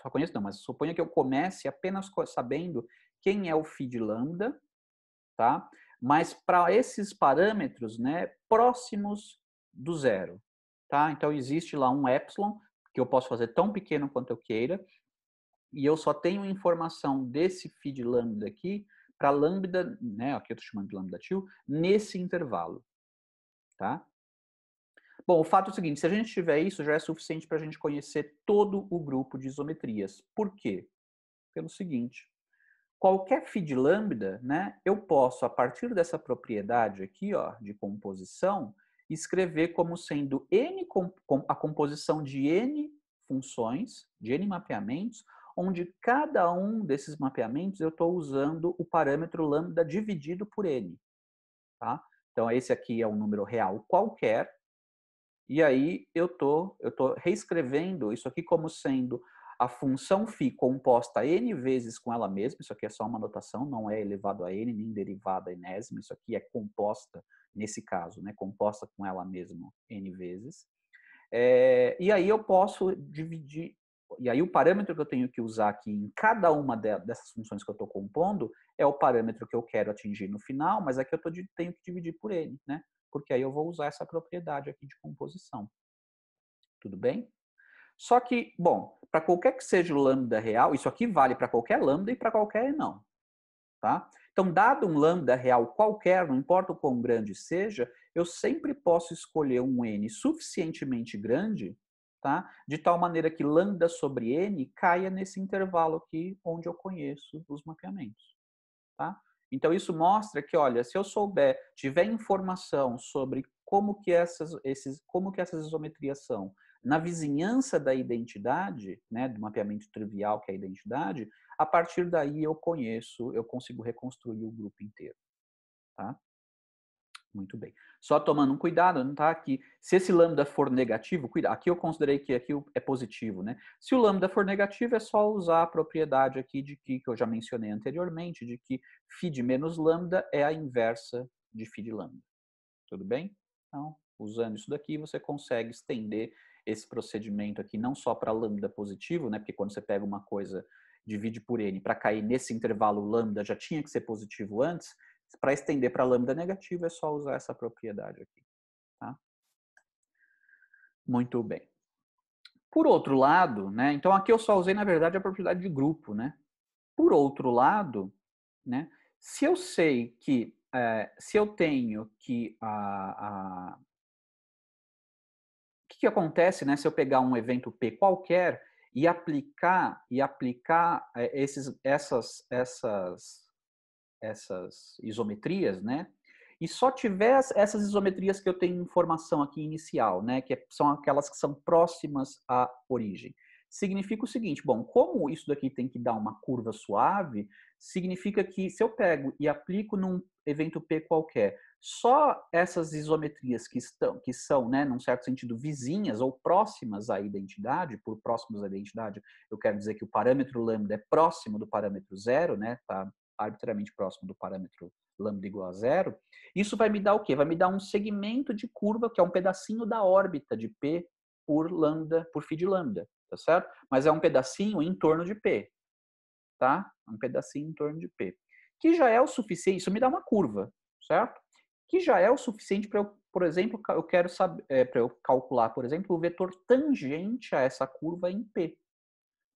só conheço não, mas suponha que eu comece apenas sabendo quem é o φ de lambda, tá? Mas para esses parâmetros, né, próximos do zero, tá? Então existe lá um epsilon que eu posso fazer tão pequeno quanto eu queira, e eu só tenho informação desse φ de lambda aqui para lambda, né, aqui eu estou chamando de lambda til, nesse intervalo, tá? Bom, o fato é o seguinte, se a gente tiver isso, já é suficiente para a gente conhecer todo o grupo de isometrias. Por quê? Pelo seguinte, qualquer φ de lambda, né, eu posso, a partir dessa propriedade aqui, ó, de composição, escrever como sendo a composição de n funções, de n mapeamentos, onde cada um desses mapeamentos eu estou usando o parâmetro lambda dividido por n. Tá? Então, esse aqui é um número real qualquer, e aí eu tô reescrevendo isso aqui como sendo a função φ composta n vezes com ela mesma, isso aqui é só uma notação, não é elevado a n, nem derivada a enésima, isso aqui é composta, nesse caso, né, composta com ela mesma n vezes. E aí eu posso dividir, e aí o parâmetro que eu tenho que usar aqui em cada uma dessas funções que eu estou compondo é o parâmetro que eu quero atingir no final, mas aqui eu tenho que dividir por n, né? Porque aí eu vou usar essa propriedade aqui de composição. Tudo bem? Só que, bom, para qualquer que seja o lambda real, isso aqui vale para qualquer lambda e para qualquer não. Tá? Então, dado um lambda real qualquer, não importa o quão grande seja, eu sempre posso escolher um n suficientemente grande, tá? De tal maneira que lambda sobre n caia nesse intervalo aqui onde eu conheço os mapeamentos. Tá? Então, isso mostra que, olha, se eu tiver informação sobre como que essas isometrias são na vizinhança da identidade, né, do mapeamento trivial que é a identidade, a partir daí eu consigo reconstruir o grupo inteiro. Tá? Muito bem. Só tomando um cuidado, tá? Que se esse lambda for negativo, aqui eu considerei que aqui é positivo, né? Se o lambda for negativo, é só usar a propriedade aqui que eu já mencionei anteriormente, de que φ de menos lambda é a inversa de φ de lambda. Tudo bem? Então, usando isso daqui, você consegue estender esse procedimento aqui não só para lambda positivo, né? Porque quando você pega uma coisa, divide por n, para cair nesse intervalo lambda já tinha que ser positivo antes, para estender para lambda negativo é só usar essa propriedade aqui. Tá? Muito bem. Por outro lado, né? Então aqui eu só usei, na verdade, a propriedade de grupo, né? Por outro lado, né? Se eu sei que, se eu tenho que o que acontece, né, se eu pegar um evento P qualquer e aplicar essas isometrias, né? E só tiver essas isometrias que eu tenho informação aqui inicial, né? Que são aquelas que são próximas à origem. Significa o seguinte, bom, como isso daqui tem que dar uma curva suave, significa que se eu pego e aplico num evento P qualquer, só essas isometrias que são, né, num certo sentido, vizinhas ou próximas à identidade, por próximos à identidade, eu quero dizer que o parâmetro lambda é próximo do parâmetro zero, né, tá arbitrariamente próximo do parâmetro lambda igual a zero, isso vai me dar o quê? Vai me dar um segmento de curva, que é um pedacinho da órbita de P por lambda, por φ de lambda, tá certo? Mas é um pedacinho em torno de P, tá? Um pedacinho em torno de P. Que já é o suficiente, isso me dá uma curva, certo? Que já é o suficiente para eu, por exemplo, eu quero saber, para eu calcular, por exemplo, o vetor tangente a essa curva em P.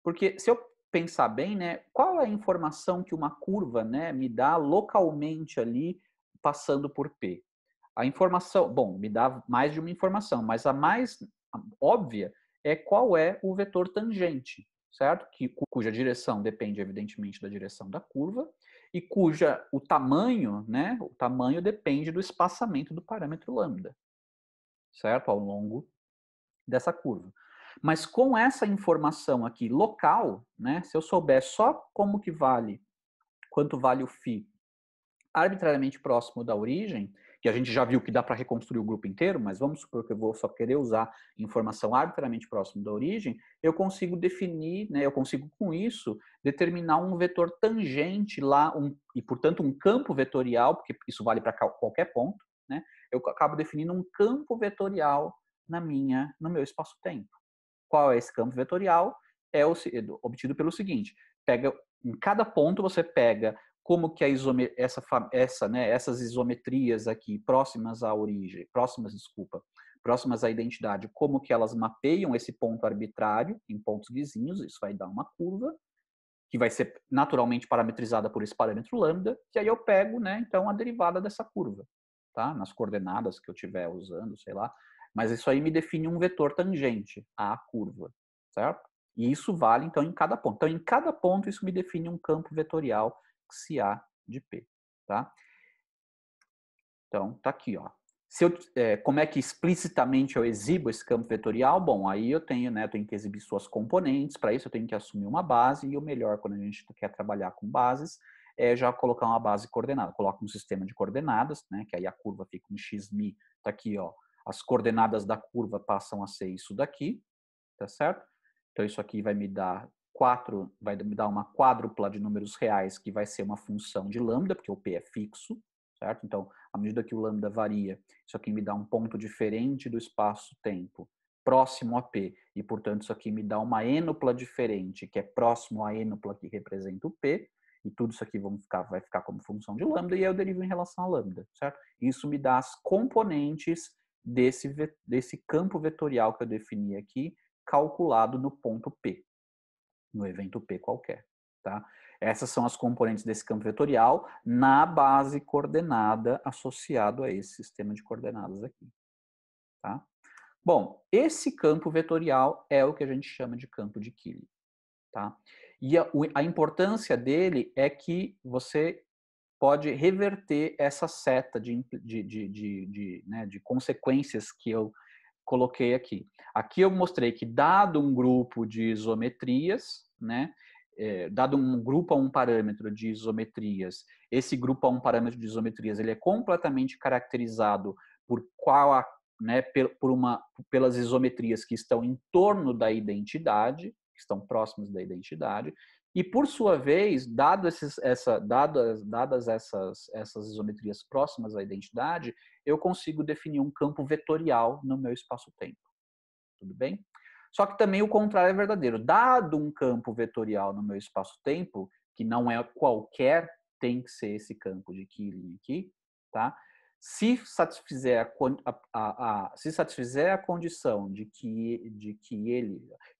Porque se eu pensar bem, né, qual é a informação que uma curva, né, me dá localmente ali passando por P? A informação, bom, me dá mais de uma informação, mas a mais óbvia é qual é o vetor tangente, certo? Cuja direção depende, evidentemente, da direção da curva e cuja o tamanho, né, o tamanho depende do espaçamento do parâmetro lambda, certo? Ao longo dessa curva. Mas com essa informação aqui local, né, se eu souber só como que vale, quanto vale o φ arbitrariamente próximo da origem, que a gente já viu que dá para reconstruir o grupo inteiro, mas vamos supor que eu vou só querer usar informação arbitrariamente próximo da origem, eu consigo definir, né, eu consigo com isso determinar um vetor tangente lá, e portanto um campo vetorial, porque isso vale para qualquer ponto, né? Eu acabo definindo um campo vetorial no meu espaço-tempo. Qual é esse campo vetorial? É obtido pelo seguinte: pega em cada ponto você pega como que essas isometrias aqui próximas à origem, próximas à identidade, como que elas mapeiam esse ponto arbitrário em pontos vizinhos, isso vai dar uma curva que vai ser naturalmente parametrizada por esse parâmetro lambda, que aí eu pego, né, então a derivada dessa curva, tá? Nas coordenadas que eu estiver usando, sei lá, mas isso aí me define um vetor tangente à curva, certo? E isso vale, então, em cada ponto. Então, em cada ponto, isso me define um campo vetorial XA de P, tá? Então, tá aqui, ó. Como é que explicitamente eu exibo esse campo vetorial? Bom, aí eu tenho que exibir suas componentes, para isso eu tenho que assumir uma base, e o melhor quando a gente quer trabalhar com bases é já colocar uma base coordenada. Coloca um sistema de coordenadas, né, que aí a curva fica um xmi, tá aqui, ó. As coordenadas da curva passam a ser isso daqui, tá certo? Então isso aqui vai me dar uma quádrupla de números reais, que vai ser uma função de lambda, porque o P é fixo, certo? Então, à medida que o lambda varia, isso aqui me dá um ponto diferente do espaço-tempo próximo a P, e, portanto, isso aqui me dá uma ênupla diferente, que é próximo à ênupla que representa o P, e tudo isso aqui vai ficar como função de lambda, e aí eu derivo em relação a lambda, certo? Isso me dá as componentes desse campo vetorial que eu defini aqui, calculado no ponto P, no evento P qualquer, tá? Essas são as componentes desse campo vetorial na base coordenada associado a esse sistema de coordenadas aqui, tá? Bom, esse campo vetorial é o que a gente chama de campo de Killing, tá? E a importância dele é que você pode reverter essa seta de consequências que eu coloquei aqui. Aqui eu mostrei que, dado um grupo de isometrias, né, dado um grupo a um parâmetro de isometrias, esse grupo a um parâmetro de isometrias ele é completamente caracterizado por pelas isometrias que estão em torno da identidade, que estão próximas da identidade, e, por sua vez, dadas essas isometrias próximas à identidade, eu consigo definir um campo vetorial no meu espaço-tempo. Tudo bem? Só que também o contrário é verdadeiro. Dado um campo vetorial no meu espaço-tempo, que não é qualquer, tem que ser esse campo de Killing aqui, tá? Se satisfizer a condição de que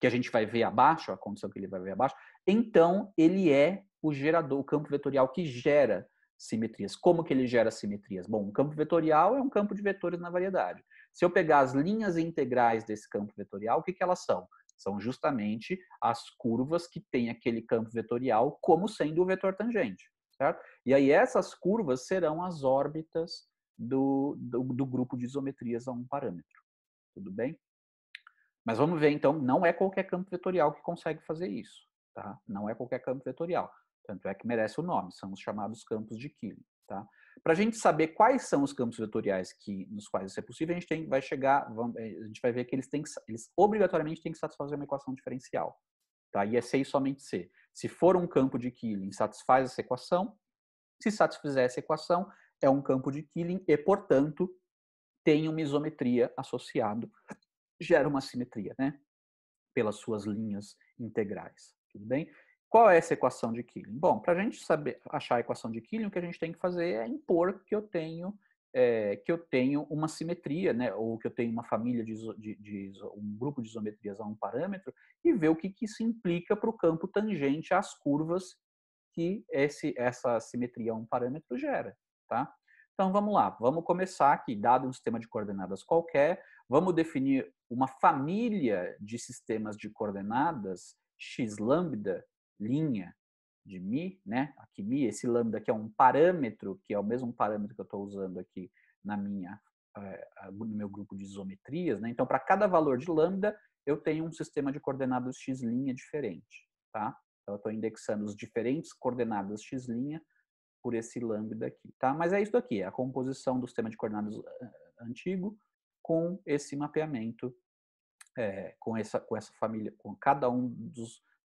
a gente vai ver abaixo, a condição que ele vai ver abaixo, então ele é o gerador, o campo vetorial que gera simetrias. Como que ele gera simetrias? Bom, um campo vetorial é um campo de vetores na variedade. Se eu pegar as linhas integrais desse campo vetorial, o que elas são? São justamente as curvas que têm aquele campo vetorial como sendo o vetor tangente, certo? E aí essas curvas serão as órbitas do grupo de isometrias a um parâmetro. Tudo bem? Mas vamos ver, então, não é qualquer campo vetorial que consegue fazer isso, tá? Não é qualquer campo vetorial. Tanto é que merece o nome, são os chamados campos de Killing, tá? Para a gente saber quais são os campos vetoriais nos quais isso é possível, a gente vai a gente vai ver que eles obrigatoriamente têm que satisfazer uma equação diferencial, tá? E é C e somente C. Se for um campo de Killing, satisfaz essa equação. Se satisfizer essa equação, é um campo de Killing e, portanto, tem uma isometria associado, gera uma simetria, né? Pelas suas linhas integrais. Tudo bem? Qual é essa equação de Killing? Bom, para a gente saber achar a equação de Killing, o que a gente tem que fazer é impor que eu tenho uma simetria, né? Ou que eu tenho uma família um grupo de isometrias a um parâmetro, e ver o que isso implica para o campo tangente às curvas que essa simetria a um parâmetro gera, tá? Então vamos lá, vamos começar aqui, dado um sistema de coordenadas qualquer, vamos definir uma família de sistemas de coordenadas x lambda, linha de μ, né? Aqui μ, esse lambda aqui é um parâmetro, que é o mesmo parâmetro que eu estou usando aqui no meu grupo de isometrias, né? Então, para cada valor de lambda, eu tenho um sistema de coordenadas x' diferente, tá? Então, eu estou indexando os diferentes coordenadas x' por esse lambda aqui, tá? Mas é isso aqui, é a composição do sistema de coordenadas antigo com esse mapeamento, com essa família, com cada um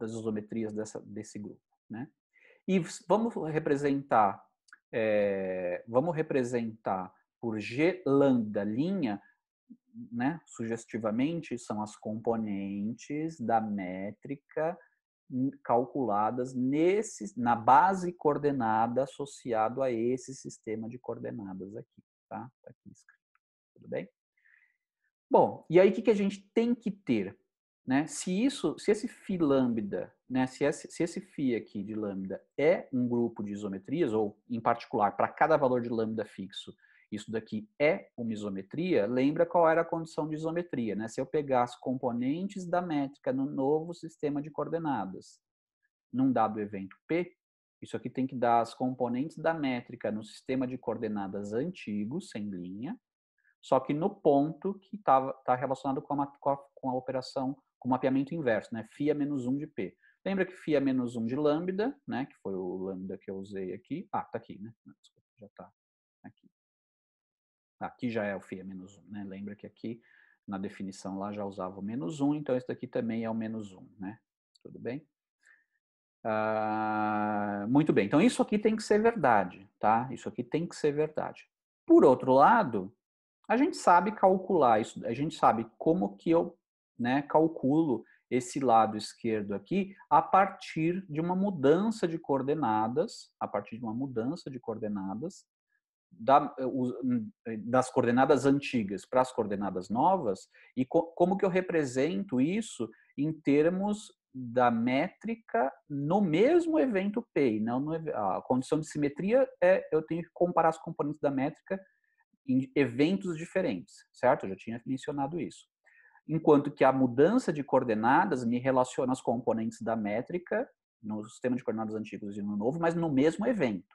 das isometrias desse grupo, né? E vamos representar por G lambda linha, né? Sugestivamente, são as componentes da métrica calculadas na base coordenada associado a esse sistema de coordenadas aqui, tá? Tá aqui escrito, tudo bem? Bom, e aí o que a gente tem que ter? Né? Se esse φ lambda, né? se esse φ aqui de lambda é um grupo de isometrias, ou em particular, para cada valor de lambda fixo, isso daqui é uma isometria, lembra qual era a condição de isometria, né? Se eu pegar as componentes da métrica no novo sistema de coordenadas, num dado evento P, isso aqui tem que dar as componentes da métrica no sistema de coordenadas antigo, sem linha, só que no ponto que está relacionado com a operação, com o mapeamento inverso, né? φ é menos 1 de P. Lembra que φ é menos 1 de lambda, né? Que foi o lambda que eu usei aqui. Ah, tá aqui, né? Desculpa, já está aqui. Aqui já é o φ é menos 1, né? Lembra que aqui, na definição lá, já usava o menos 1, então esse daqui também é o menos 1, né? Tudo bem? Muito bem, então isso aqui tem que ser verdade, tá? Isso aqui tem que ser verdade. Por outro lado, a gente sabe calcular isso, a gente sabe como que eu, né, calculo esse lado esquerdo aqui a partir de uma mudança de coordenadas, das coordenadas antigas para as coordenadas novas, e como que eu represento isso em termos da métrica no mesmo evento P. Não a condição de simetria eu tenho que comparar as componentes da métrica em eventos diferentes, certo? Eu já tinha mencionado isso. Enquanto que a mudança de coordenadas me relaciona as componentes da métrica no sistema de coordenadas antigos e no novo, mas no mesmo evento,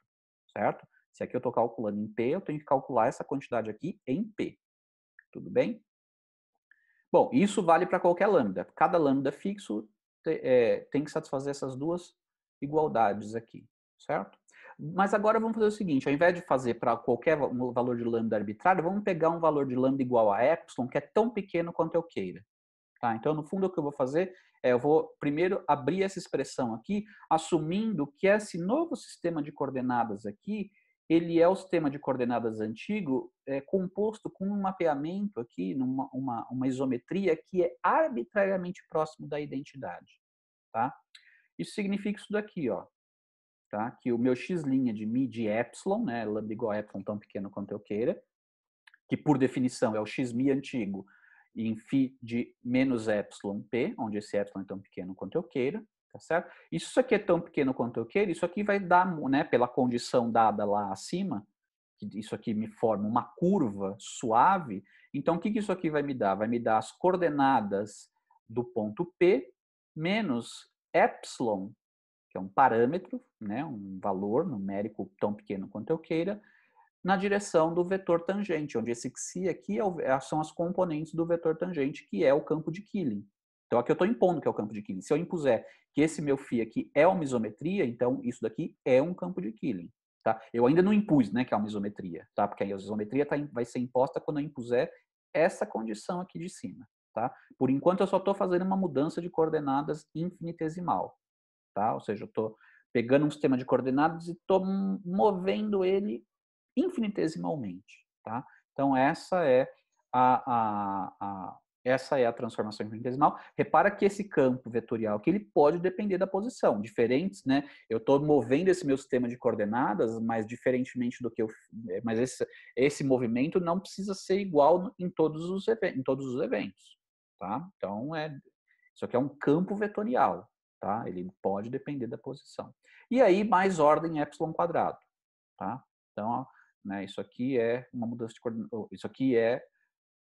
certo? Se aqui eu estou calculando em P, eu tenho que calcular essa quantidade aqui em P. Tudo bem? Bom, isso vale para qualquer lambda. Cada lambda fixo tem que satisfazer essas duas igualdades aqui, certo? Mas agora vamos fazer o seguinte, ao invés de fazer para qualquer valor de lambda arbitrário, vamos pegar um valor de lambda igual a epsilon, que é tão pequeno quanto eu queira. Tá? Então, no fundo, o que eu vou fazer eu vou primeiro abrir essa expressão aqui, assumindo que esse novo sistema de coordenadas aqui, ele é o sistema de coordenadas antigo, composto com um mapeamento aqui, uma isometria que é arbitrariamente próximo da identidade. Tá? Isso significa isso daqui, ó. Tá? Que o meu x' de μ de epsilon, né, lambda igual a epsilon tão pequeno quanto eu queira, que por definição é o x' antigo em φ de menos epsilon p, onde esse epsilon é tão pequeno quanto eu queira, tá certo? Isso aqui é tão pequeno quanto eu queiro, isso aqui vai dar, né, pela condição dada lá acima, que isso aqui me forma uma curva suave, então o que isso aqui vai me dar? Vai me dar as coordenadas do ponto P menos epsilon, que é um parâmetro, né, um valor numérico tão pequeno quanto eu queira, na direção do vetor tangente, onde esse xi aqui são as componentes do vetor tangente, que é o campo de Killing. Então aqui eu estou impondo que é o campo de Killing. Se eu impuser que esse meu φ aqui é uma isometria, então isso daqui é um campo de Killing. Tá? Eu ainda não impus, né, que é uma isometria, tá? Porque a isometria vai ser imposta quando eu impuser essa condição aqui de cima. Tá? Por enquanto eu só estou fazendo uma mudança de coordenadas infinitesimal. Tá? Ou seja, eu estou pegando um sistema de coordenadas e estou movendo ele infinitesimalmente, tá? Então essa é a transformação infinitesimal. Repara que esse campo vetorial que ele pode depender da posição, diferentes, né? Eu estou movendo esse meu sistema de coordenadas, mas diferentemente do que mas esse movimento não precisa ser igual em todos os eventos, tá? Então isso aqui é um campo vetorial, tá? Ele pode depender da posição. E aí mais ordem epsilon quadrado, tá? Então, né, isso aqui é uma mudança de coordenadas, isso aqui é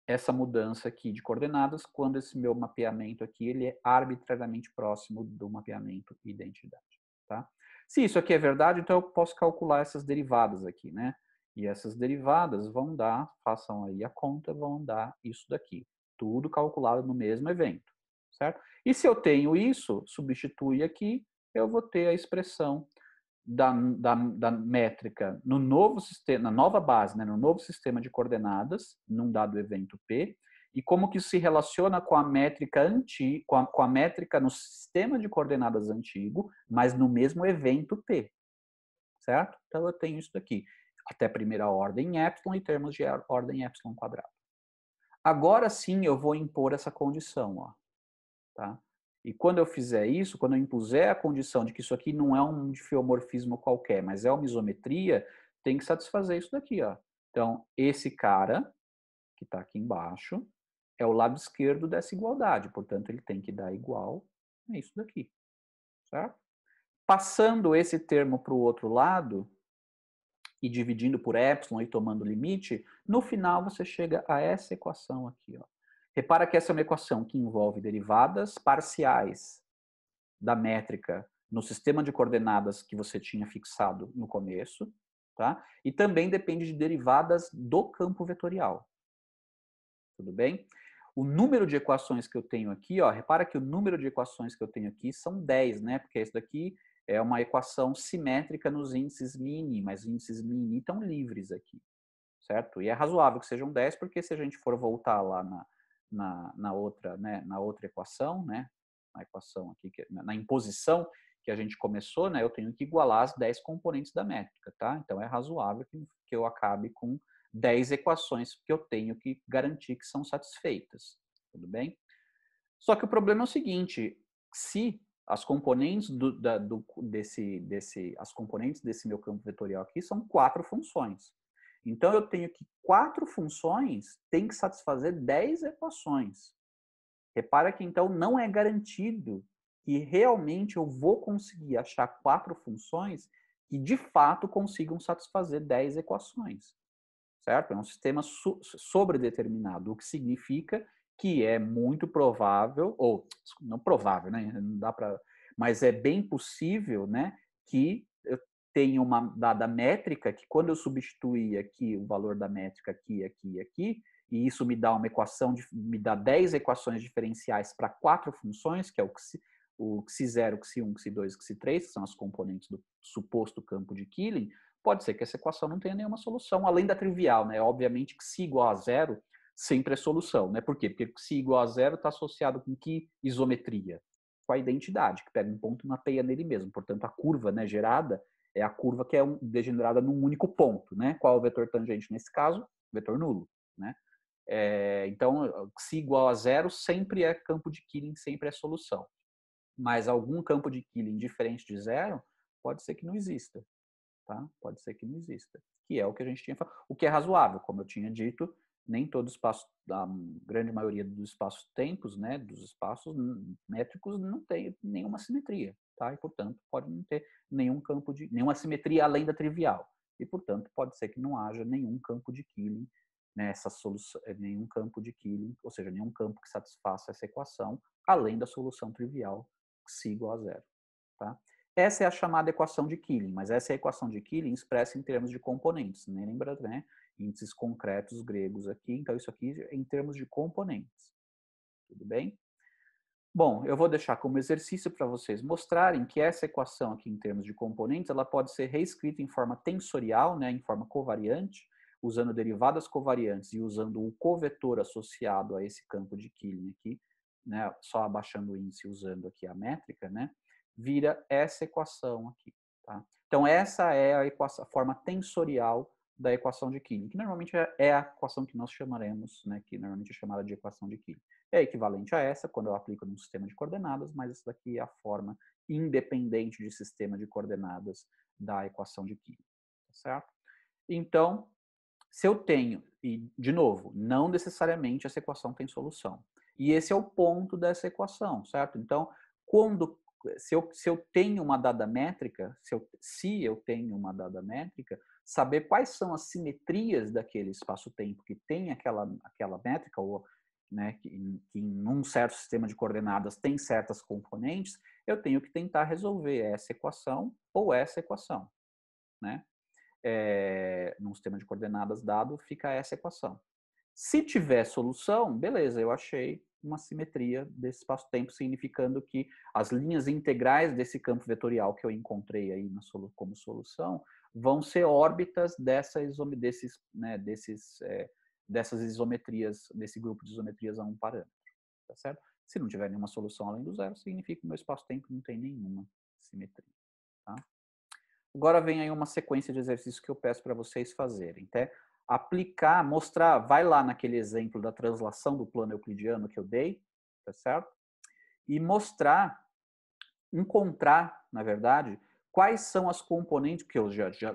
essa mudança aqui de coordenadas quando esse meu mapeamento aqui ele é arbitrariamente próximo do mapeamento identidade, tá? Se isso aqui é verdade, então eu posso calcular essas derivadas aqui, né? E essas derivadas vão dar, façam aí a conta, vão dar isso daqui, tudo calculado no mesmo evento, certo? E se eu tenho isso, substitui aqui, eu vou ter a expressão da métrica no novo sistema, na nova base, né, no novo sistema de coordenadas, num dado evento P, e como que isso se relaciona com a métrica com a métrica no sistema de coordenadas antigo, mas no mesmo evento P, certo? Então eu tenho isso daqui, até primeira ordem epsilon em termos de ordem epsilon quadrado. Agora sim eu vou impor essa condição, ó, tá? E quando eu fizer isso, quando eu impuser a condição de que isso aqui não é um difiomorfismo qualquer, mas é uma isometria, tem que satisfazer isso daqui, ó. Então, esse cara, que está aqui embaixo, é o lado esquerdo dessa igualdade, portanto, ele tem que dar igual a isso daqui, certo? Passando esse termo para o outro lado, e dividindo por epsilon e tomando limite, no final você chega a essa equação aqui, ó. Repara que essa é uma equação que envolve derivadas parciais da métrica no sistema de coordenadas que você tinha fixado no começo, tá? E também depende de derivadas do campo vetorial. Tudo bem? O número de equações que eu tenho aqui, ó, repara que o número de equações que eu tenho aqui são 10, né? Porque isso daqui é uma equação simétrica nos índices μ, mas os índices μ estão livres aqui, certo? E é razoável que sejam 10, porque se a gente for voltar lá na outra, né, na outra equação, né, na equação aqui, na imposição que a gente começou, né, eu tenho que igualar as 10 componentes da métrica, tá? Então é razoável que eu acabe com 10 equações que eu tenho que garantir que são satisfeitas, tudo bem? Só que o problema é o seguinte, se as componentes as componentes desse meu campo vetorial aqui são 4 funções. Então eu tenho que 4 funções têm que satisfazer 10 equações. Repara que então não é garantido que realmente eu vou conseguir achar 4 funções que de fato consigam satisfazer 10 equações, certo? É um sistema sobredeterminado, o que significa que é muito provável, ou não provável, né? Não dá para, mas é bem possível, né, que eu tenha uma dada métrica que quando eu substituir aqui o valor da métrica aqui, aqui e aqui, e isso me dá uma equação, me dá 10 equações diferenciais para 4 funções, que é o xi0, xi1, xi2 e xi3, que são as componentes do suposto campo de Killing, pode ser que essa equação não tenha nenhuma solução, além da trivial, né? Obviamente que xi igual a zero sempre é solução, né? Por quê? Porque xi igual a zero está associado com que isometria? Com a identidade, que pega um ponto e mapeia nele mesmo. Portanto, a curva, né, gerada é a curva que é degenerada num único ponto, né? Qual é o vetor tangente nesse caso? Vetor nulo, né? Então, xi igual a zero sempre é campo de Killing, sempre é solução. Mas algum campo de Killing diferente de zero pode ser que não exista. Tá? Pode ser que não exista. Que é o que a gente tinha falado. O que é razoável, como eu tinha dito, nem todo espaço, a grande maioria dos espaços-tempos, né, dos espaços métricos não tem nenhuma simetria, tá? E, portanto, pode não ter nenhuma simetria além da trivial. E, portanto, pode ser que não haja nenhum campo de Killing nessa solução, nenhum campo de Killing, ou seja, nenhum campo que satisfaça essa equação, além da solução trivial xi igual a zero, tá? Essa é a chamada equação de Killing, mas essa é a equação de Killing expressa em termos de componentes, né? Lembra, né? Índices concretos gregos aqui, então isso aqui é em termos de componentes. Tudo bem? Bom, eu vou deixar como exercício para vocês mostrarem que essa equação aqui em termos de componentes, ela pode ser reescrita em forma tensorial, né, em forma covariante, usando derivadas covariantes e usando o covetor associado a esse campo de Killing aqui, né, só abaixando o índice usando aqui a métrica, né, vira essa equação aqui, tá? Então essa é a equação, a forma tensorial da equação de Killing, que normalmente é a equação que nós chamaremos, né, que normalmente é chamada de equação de Killing. É equivalente a essa quando eu aplico num sistema de coordenadas, mas essa daqui é a forma independente de sistema de coordenadas da equação de Killing, tá certo? Então, se eu tenho, e de novo, não necessariamente essa equação tem solução. E esse é o ponto dessa equação, certo? Então, se eu tenho uma dada métrica, se eu tenho uma dada métrica, saber quais são as simetrias daquele espaço-tempo que tem aquela métrica, ou né, que em um certo sistema de coordenadas tem certas componentes, eu tenho que tentar resolver essa equação ou essa equação, né? Num sistema de coordenadas dado, fica essa equação. Se tiver solução, beleza, eu achei uma simetria desse espaço-tempo, significando que as linhas integrais desse campo vetorial que eu encontrei aí como solução vão ser órbitas dessas isometrias, desse grupo de isometrias a um parâmetro, tá certo? Se não tiver nenhuma solução além do zero, significa que o meu espaço-tempo não tem nenhuma simetria, tá? Agora vem aí uma sequência de exercícios que eu peço para vocês fazerem, tá? Aplicar, mostrar, vai lá naquele exemplo da translação do plano euclidiano que eu dei, tá certo? E mostrar, encontrar, na verdade, quais são as componentes que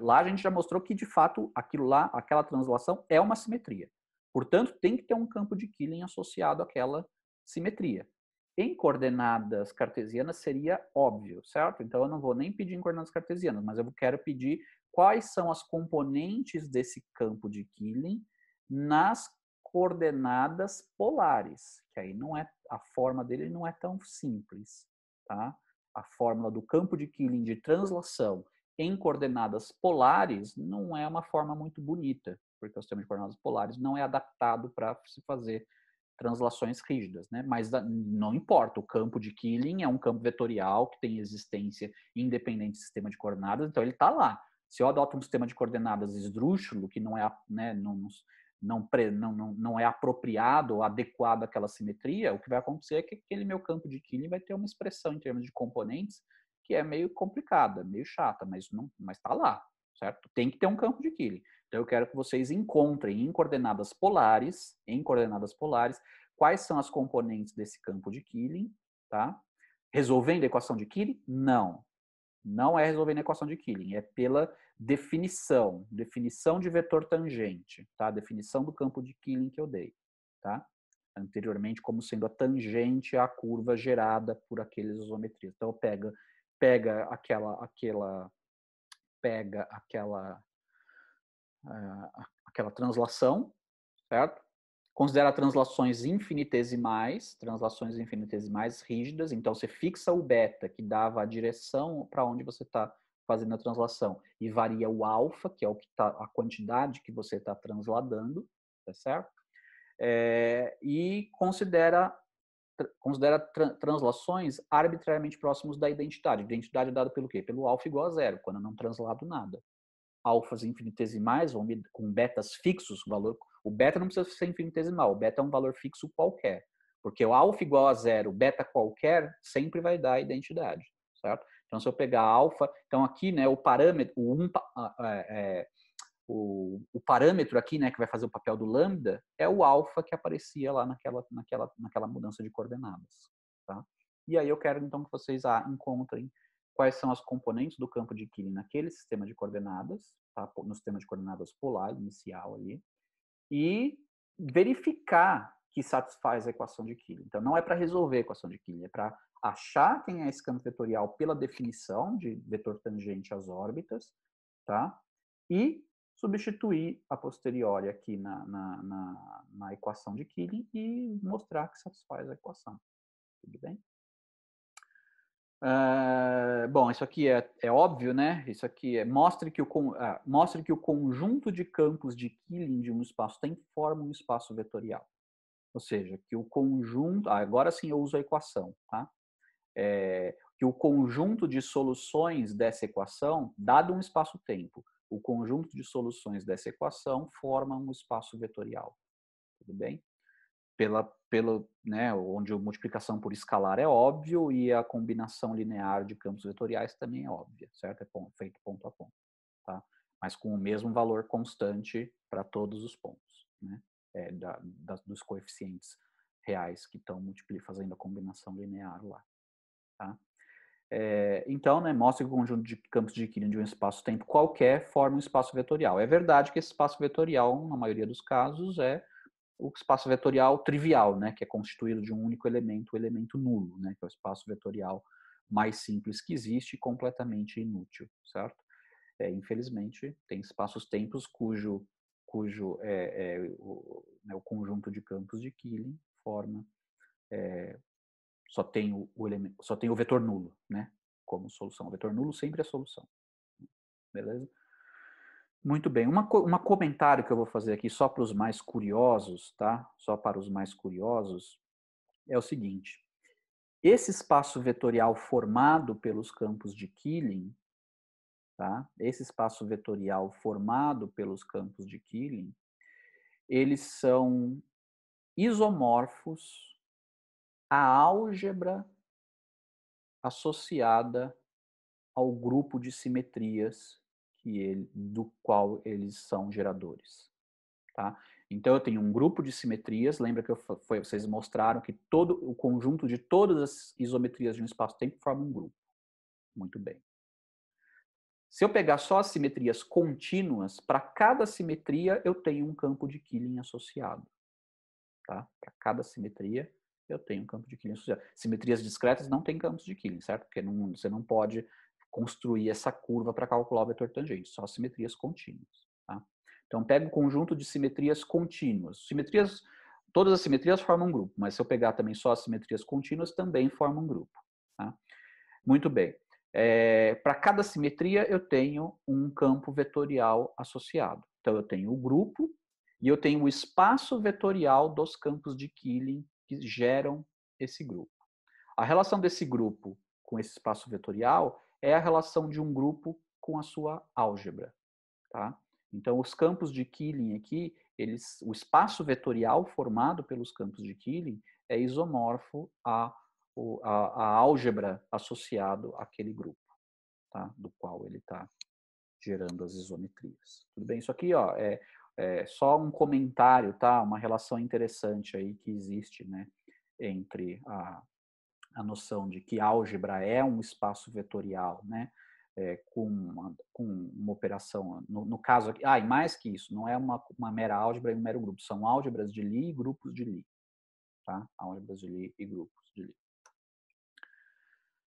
lá a gente já mostrou que de fato aquilo lá, aquela translação é uma simetria. Portanto, tem que ter um campo de Killing associado àquela simetria. Em coordenadas cartesianas seria óbvio, certo? Então eu não vou nem pedir em coordenadas cartesianas, mas eu quero pedir quais são as componentes desse campo de Killing nas coordenadas polares, que aí não é, a forma dele não é tão simples, tá? A fórmula do campo de Killing de translação em coordenadas polares não é uma forma muito bonita, porque o sistema de coordenadas polares não é adaptado para se fazer translações rígidas, né? Mas não importa, o campo de Killing é um campo vetorial que tem existência independente do sistema de coordenadas, então ele está lá. Se eu adoto um sistema de coordenadas esdrúxulo, que não é, né, não é apropriado ou adequado àquela simetria, o que vai acontecer é que aquele meu campo de Killing vai ter uma expressão em termos de componentes que é meio complicada, meio chata, mas está lá, certo? Tem que ter um campo de Killing. Então eu quero que vocês encontrem em coordenadas polares, quais são as componentes desse campo de Killing, tá? Resolvendo a equação de Killing? Não. Não é resolvendo a equação de Killing, é pela definição de vetor tangente, tá? Definição do campo de Killing que eu dei, tá? Anteriormente como sendo a tangente à curva gerada por aqueles isometrias. Então pega aquela translação, certo? Considera translações infinitesimais rígidas, então você fixa o beta, que dava a direção para onde você está fazendo a translação, e varia o alfa, que é a quantidade que você está transladando, tá certo? E considera translações arbitrariamente próximos da identidade. A identidade é dada pelo quê? Pelo alfa igual a zero, quando eu não translado nada. Alfas infinitesimais, com betas fixos, o beta não precisa ser infinitesimal, o beta é um valor fixo qualquer, porque o alfa igual a zero, beta qualquer, sempre vai dar a identidade, certo? Então, se eu pegar alfa, então aqui, né, o parâmetro, o parâmetro aqui, né, que vai fazer o papel do lambda, é o alfa que aparecia lá naquela mudança de coordenadas, tá? E aí eu quero, então, que vocês encontrem quais são as componentes do campo de Killing naquele sistema de coordenadas, tá? No sistema de coordenadas polar inicial ali, e verificar que satisfaz a equação de Killing. Então, não é para resolver a equação de Killing, é para achar quem é esse campo vetorial pela definição de vetor tangente às órbitas, tá? E substituir a posteriori aqui na equação de Killing e mostrar que satisfaz a equação. Tudo bem? Bom, isso aqui é óbvio, né? Isso aqui mostre que o conjunto de campos de Killing de um espaço-tempo forma um espaço vetorial. Ou seja, que o conjunto... agora sim eu uso a equação, tá? Que o conjunto de soluções dessa equação, dado um espaço-tempo, o conjunto de soluções dessa equação forma um espaço vetorial. Tudo bem? Né, onde a multiplicação por escalar é óbvio e a combinação linear de campos vetoriais também é óbvia, certo? Feito ponto a ponto, tá? Mas com o mesmo valor constante para todos os pontos, né? Dos coeficientes reais que estão fazendo a combinação linear lá, tá? Então, né, mostra que o conjunto de campos de Killing de um espaço-tempo qualquer forma um espaço vetorial. É verdade que esse espaço vetorial, na maioria dos casos, é o espaço vetorial trivial, né, que é constituído de um único elemento, o elemento nulo, né, que é o espaço vetorial mais simples que existe e completamente inútil, certo? Infelizmente, tem espaços-tempos cujo o conjunto de campos de Killing forma só tem o vetor nulo, né, como solução. O vetor nulo sempre é solução. Beleza? Muito bem. Um comentário que eu vou fazer aqui só para os mais curiosos, tá? Só para os mais curiosos, é o seguinte. Esse espaço vetorial formado pelos campos de Killing, tá? Esse espaço vetorial formado pelos campos de Killing, eles são isomorfos à álgebra associada ao grupo de simetrias do qual eles são geradores. Tá? Então, eu tenho um grupo de simetrias, lembra que vocês mostraram que todo o conjunto de todas as isometrias de um espaço-tempo forma um grupo. Muito bem. Se eu pegar só as simetrias contínuas, para cada simetria eu tenho um campo de Killing associado. Tá? Para cada simetria eu tenho um campo de Killing associado. Simetrias discretas não tem campos de Killing, certo? Porque você não pode construir essa curva para calcular o vetor tangente, só simetrias contínuas. Tá? Então, pego o conjunto de simetrias contínuas. Todas as simetrias formam um grupo, mas se eu pegar também só as simetrias contínuas, também formam um grupo. Tá? Muito bem. Para cada simetria, eu tenho um campo vetorial associado. Então, eu tenho o grupo e eu tenho o espaço vetorial dos campos de Killing que geram esse grupo. A relação desse grupo com esse espaço vetorial é a relação de um grupo com a sua álgebra. Tá? Então, os campos de Killing aqui, o espaço vetorial formado pelos campos de Killing é isomorfo à álgebra associado àquele grupo, tá? Do qual ele está gerando as isometrias. Tudo bem? Isso aqui ó, é só um comentário, tá? Uma relação interessante aí que existe, né? Entre a noção de que álgebra é um espaço vetorial, né? Com uma operação, no caso aqui, e mais que isso, não é uma mera álgebra e um mero grupo, são álgebras de Lie e grupos de Lie, tá? Álgebras de Lie e grupos de Lie.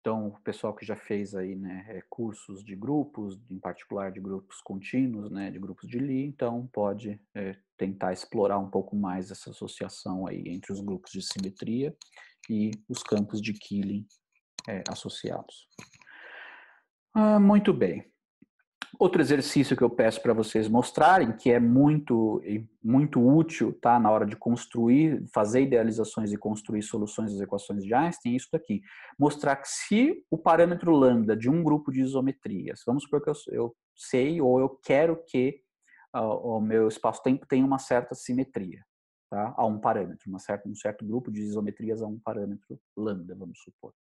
Então, o pessoal que já fez aí, né, cursos de grupos, em particular de grupos contínuos, né, de grupos de Lie, então pode tentar explorar um pouco mais essa associação aí entre os grupos de simetria e os campos de Killing associados. Muito bem. Outro exercício que eu peço para vocês mostrarem, que é muito útil, tá, na hora de construir, fazer idealizações e construir soluções das equações de Einstein, é isso daqui. Mostrar que se o parâmetro lambda de um grupo de isometrias, vamos supor que eu sei ou eu quero que o meu espaço-tempo tenha uma certa simetria, tá, a um parâmetro, um certo grupo de isometrias a um parâmetro lambda, vamos supor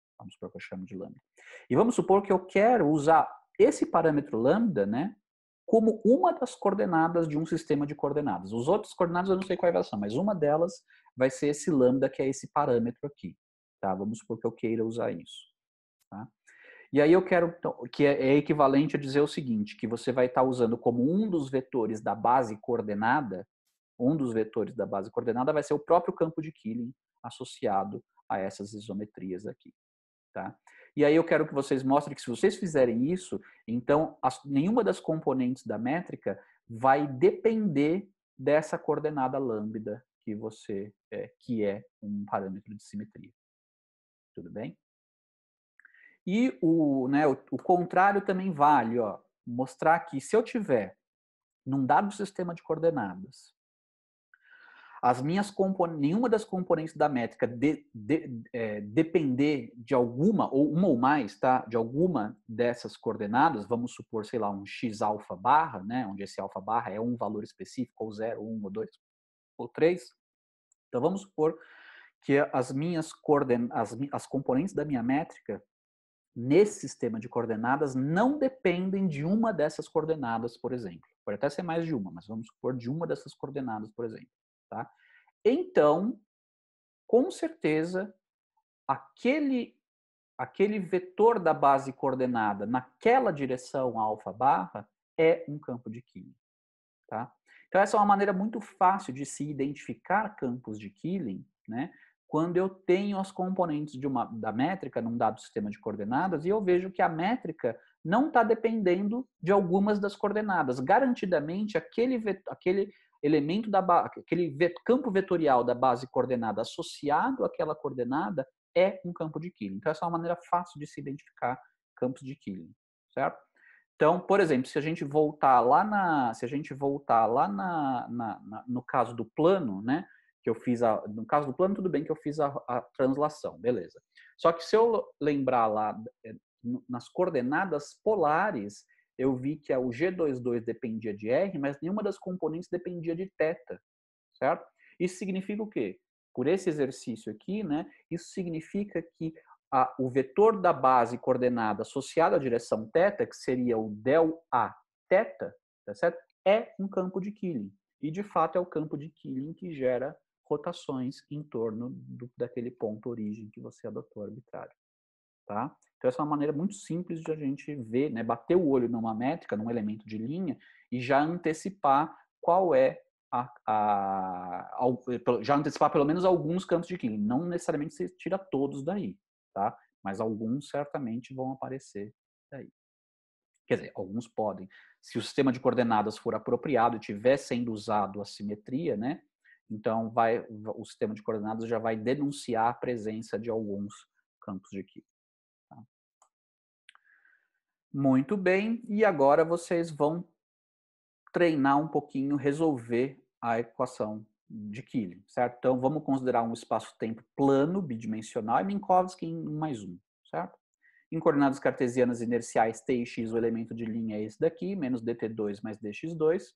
que eu chamo de lambda. E vamos supor que eu quero usar esse parâmetro lambda, né, como uma das coordenadas de um sistema de coordenadas. Os outros coordenadas eu não sei quais são, mas uma delas vai ser esse lambda, que é esse parâmetro aqui. Tá? Vamos supor que eu queira usar isso. Tá? E aí eu quero, que é equivalente a dizer o seguinte, que você vai estar usando como um dos vetores da base coordenada, um dos vetores da base coordenada vai ser o próprio campo de Killing associado a essas isometrias aqui. Tá? E aí eu quero que vocês mostrem que se vocês fizerem isso, então nenhuma das componentes da métrica vai depender dessa coordenada lambda que é um parâmetro de simetria. Tudo bem? E o contrário também vale, ó, mostrar que se eu tiver num dado sistema de coordenadas, nenhuma das componentes da métrica depender de alguma, ou uma ou mais, tá? De alguma dessas coordenadas, vamos supor, sei lá, um x alfa barra, né? Onde esse alfa barra é um valor específico, ou 0, 1, ou 2, ou 3. Então vamos supor que as componentes da minha métrica nesse sistema de coordenadas não dependem de uma dessas coordenadas, por exemplo. Pode até ser mais de uma, mas vamos supor de uma dessas coordenadas, por exemplo. Tá? Então, com certeza, aquele vetor da base coordenada naquela direção alfa barra é um campo de Killing. Tá? Então, essa é uma maneira muito fácil de se identificar campos de Killing, né? Quando eu tenho as componentes da métrica num dado sistema de coordenadas e eu vejo que a métrica não está dependendo de algumas das coordenadas. Garantidamente, aquele elemento aquele campo vetorial da base coordenada associado àquela coordenada é um campo de Killing. Então, essa é uma maneira fácil de se identificar campos de Killing, certo? Então, por exemplo, se a gente voltar lá no caso do plano, né? Que eu fiz no caso do plano, tudo bem que eu fiz a translação, beleza. Só que se eu lembrar lá nas coordenadas polares, eu vi que o G22 dependia de R, mas nenhuma das componentes dependia de θ, certo? Isso significa o quê? Por esse exercício aqui, né? Isso significa que o vetor da base coordenada associado à direção θ, que seria o del A θ, tá certo? É um campo de Killing. E, de fato, é o campo de Killing que gera rotações em torno daquele ponto origem que você adotou arbitrário. Tá? Então, essa é uma maneira muito simples de a gente ver, né? Bater o olho numa métrica, num elemento de linha, e já antecipar qual é já antecipar pelo menos alguns campos de Killing. Não necessariamente você tira todos daí, tá? Mas alguns certamente vão aparecer daí. Quer dizer, alguns podem. Se o sistema de coordenadas for apropriado e estiver sendo usado a simetria, né? Então, o sistema de coordenadas já vai denunciar a presença de alguns campos de Killing. Tá? Muito bem. E agora vocês vão treinar um pouquinho, resolver a equação de Killing, certo? Então, vamos considerar um espaço-tempo plano, bidimensional, e Minkowski em 1+1, certo? Em coordenadas cartesianas inerciais, t e x, o elemento de linha é esse daqui, menos dt2 mais dx2,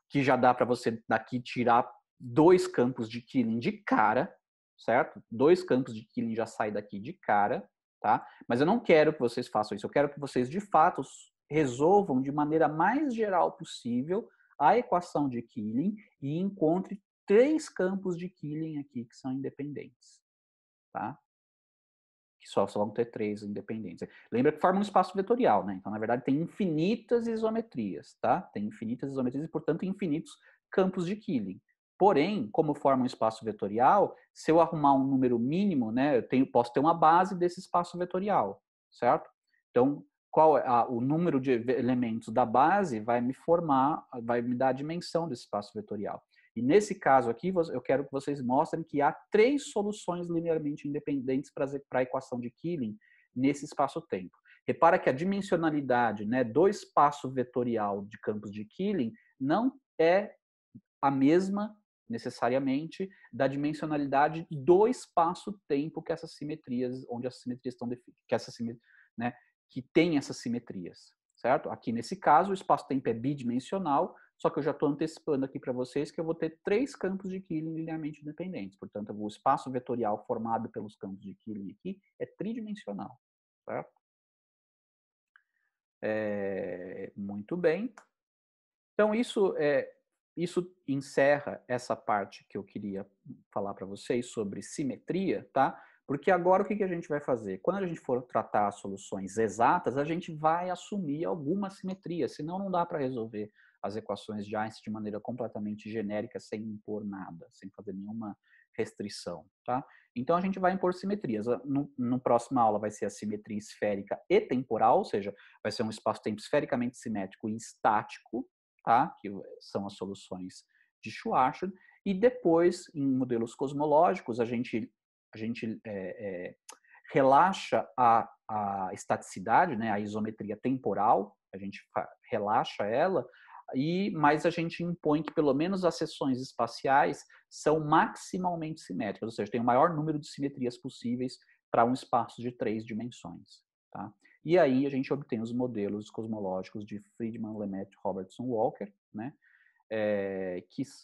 que já dá para você daqui tirar dois campos de Killing de cara, certo? Dois campos de Killing já saem daqui de cara, tá? Mas eu não quero que vocês façam isso, eu quero que vocês, de fato, resolvam de maneira mais geral possível a equação de Killing e encontre três campos de Killing aqui que são independentes, tá? Que só vão ter três independentes. Lembra que forma um espaço vetorial, né? Então, na verdade, tem infinitas isometrias, tá? Tem infinitas isometrias e, portanto, infinitos campos de Killing. Porém, como forma um espaço vetorial, se eu arrumar um número mínimo, né, posso ter uma base desse espaço vetorial, certo? Então, o número de elementos da base vai me dar a dimensão desse espaço vetorial. E nesse caso aqui, eu quero que vocês mostrem que há três soluções linearmente independentes para a equação de Killing nesse espaço-tempo. Repara que a dimensionalidade, né, do espaço vetorial de campos de Killing não é a mesma, necessariamente, da dimensionalidade do espaço-tempo que essas simetrias, onde essas simetrias estão definidas, que tem essas simetrias, certo? Aqui nesse caso, o espaço-tempo é bidimensional, só que eu já estou antecipando aqui para vocês que eu vou ter três campos de Killing linearmente independentes. Portanto, o espaço vetorial formado pelos campos de Killing aqui é tridimensional, certo? Muito bem. Então, isso encerra essa parte que eu queria falar para vocês sobre simetria, tá? Porque agora o que a gente vai fazer? Quando a gente for tratar soluções exatas, a gente vai assumir alguma simetria, senão não dá para resolver as equações de Einstein de maneira completamente genérica, sem impor nada, sem fazer nenhuma restrição, tá? Então a gente vai impor simetrias. No próxima aula vai ser a simetria esférica e temporal, ou seja, vai ser um espaço-tempo esfericamente simétrico e estático, tá? Que são as soluções de Schwarzschild. E depois, em modelos cosmológicos, a gente relaxa a estaticidade, né, a isometria temporal, a gente relaxa ela, mas a gente impõe que pelo menos as seções espaciais são maximalmente simétricas, ou seja, tem o maior número de simetrias possíveis para um espaço de 3 dimensões. Tá? E aí a gente obtém os modelos cosmológicos de Friedman, Lemaitre, Robertson, Walker, né?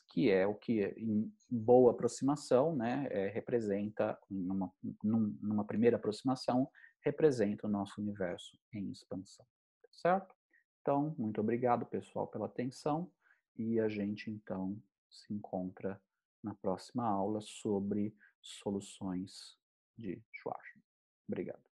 Que é o que, em boa aproximação, né, representa, numa primeira aproximação, representa o nosso universo em expansão. Certo? Então, muito obrigado, pessoal, pela atenção e a gente, então, se encontra na próxima aula sobre soluções de Schwarzschild. Obrigado.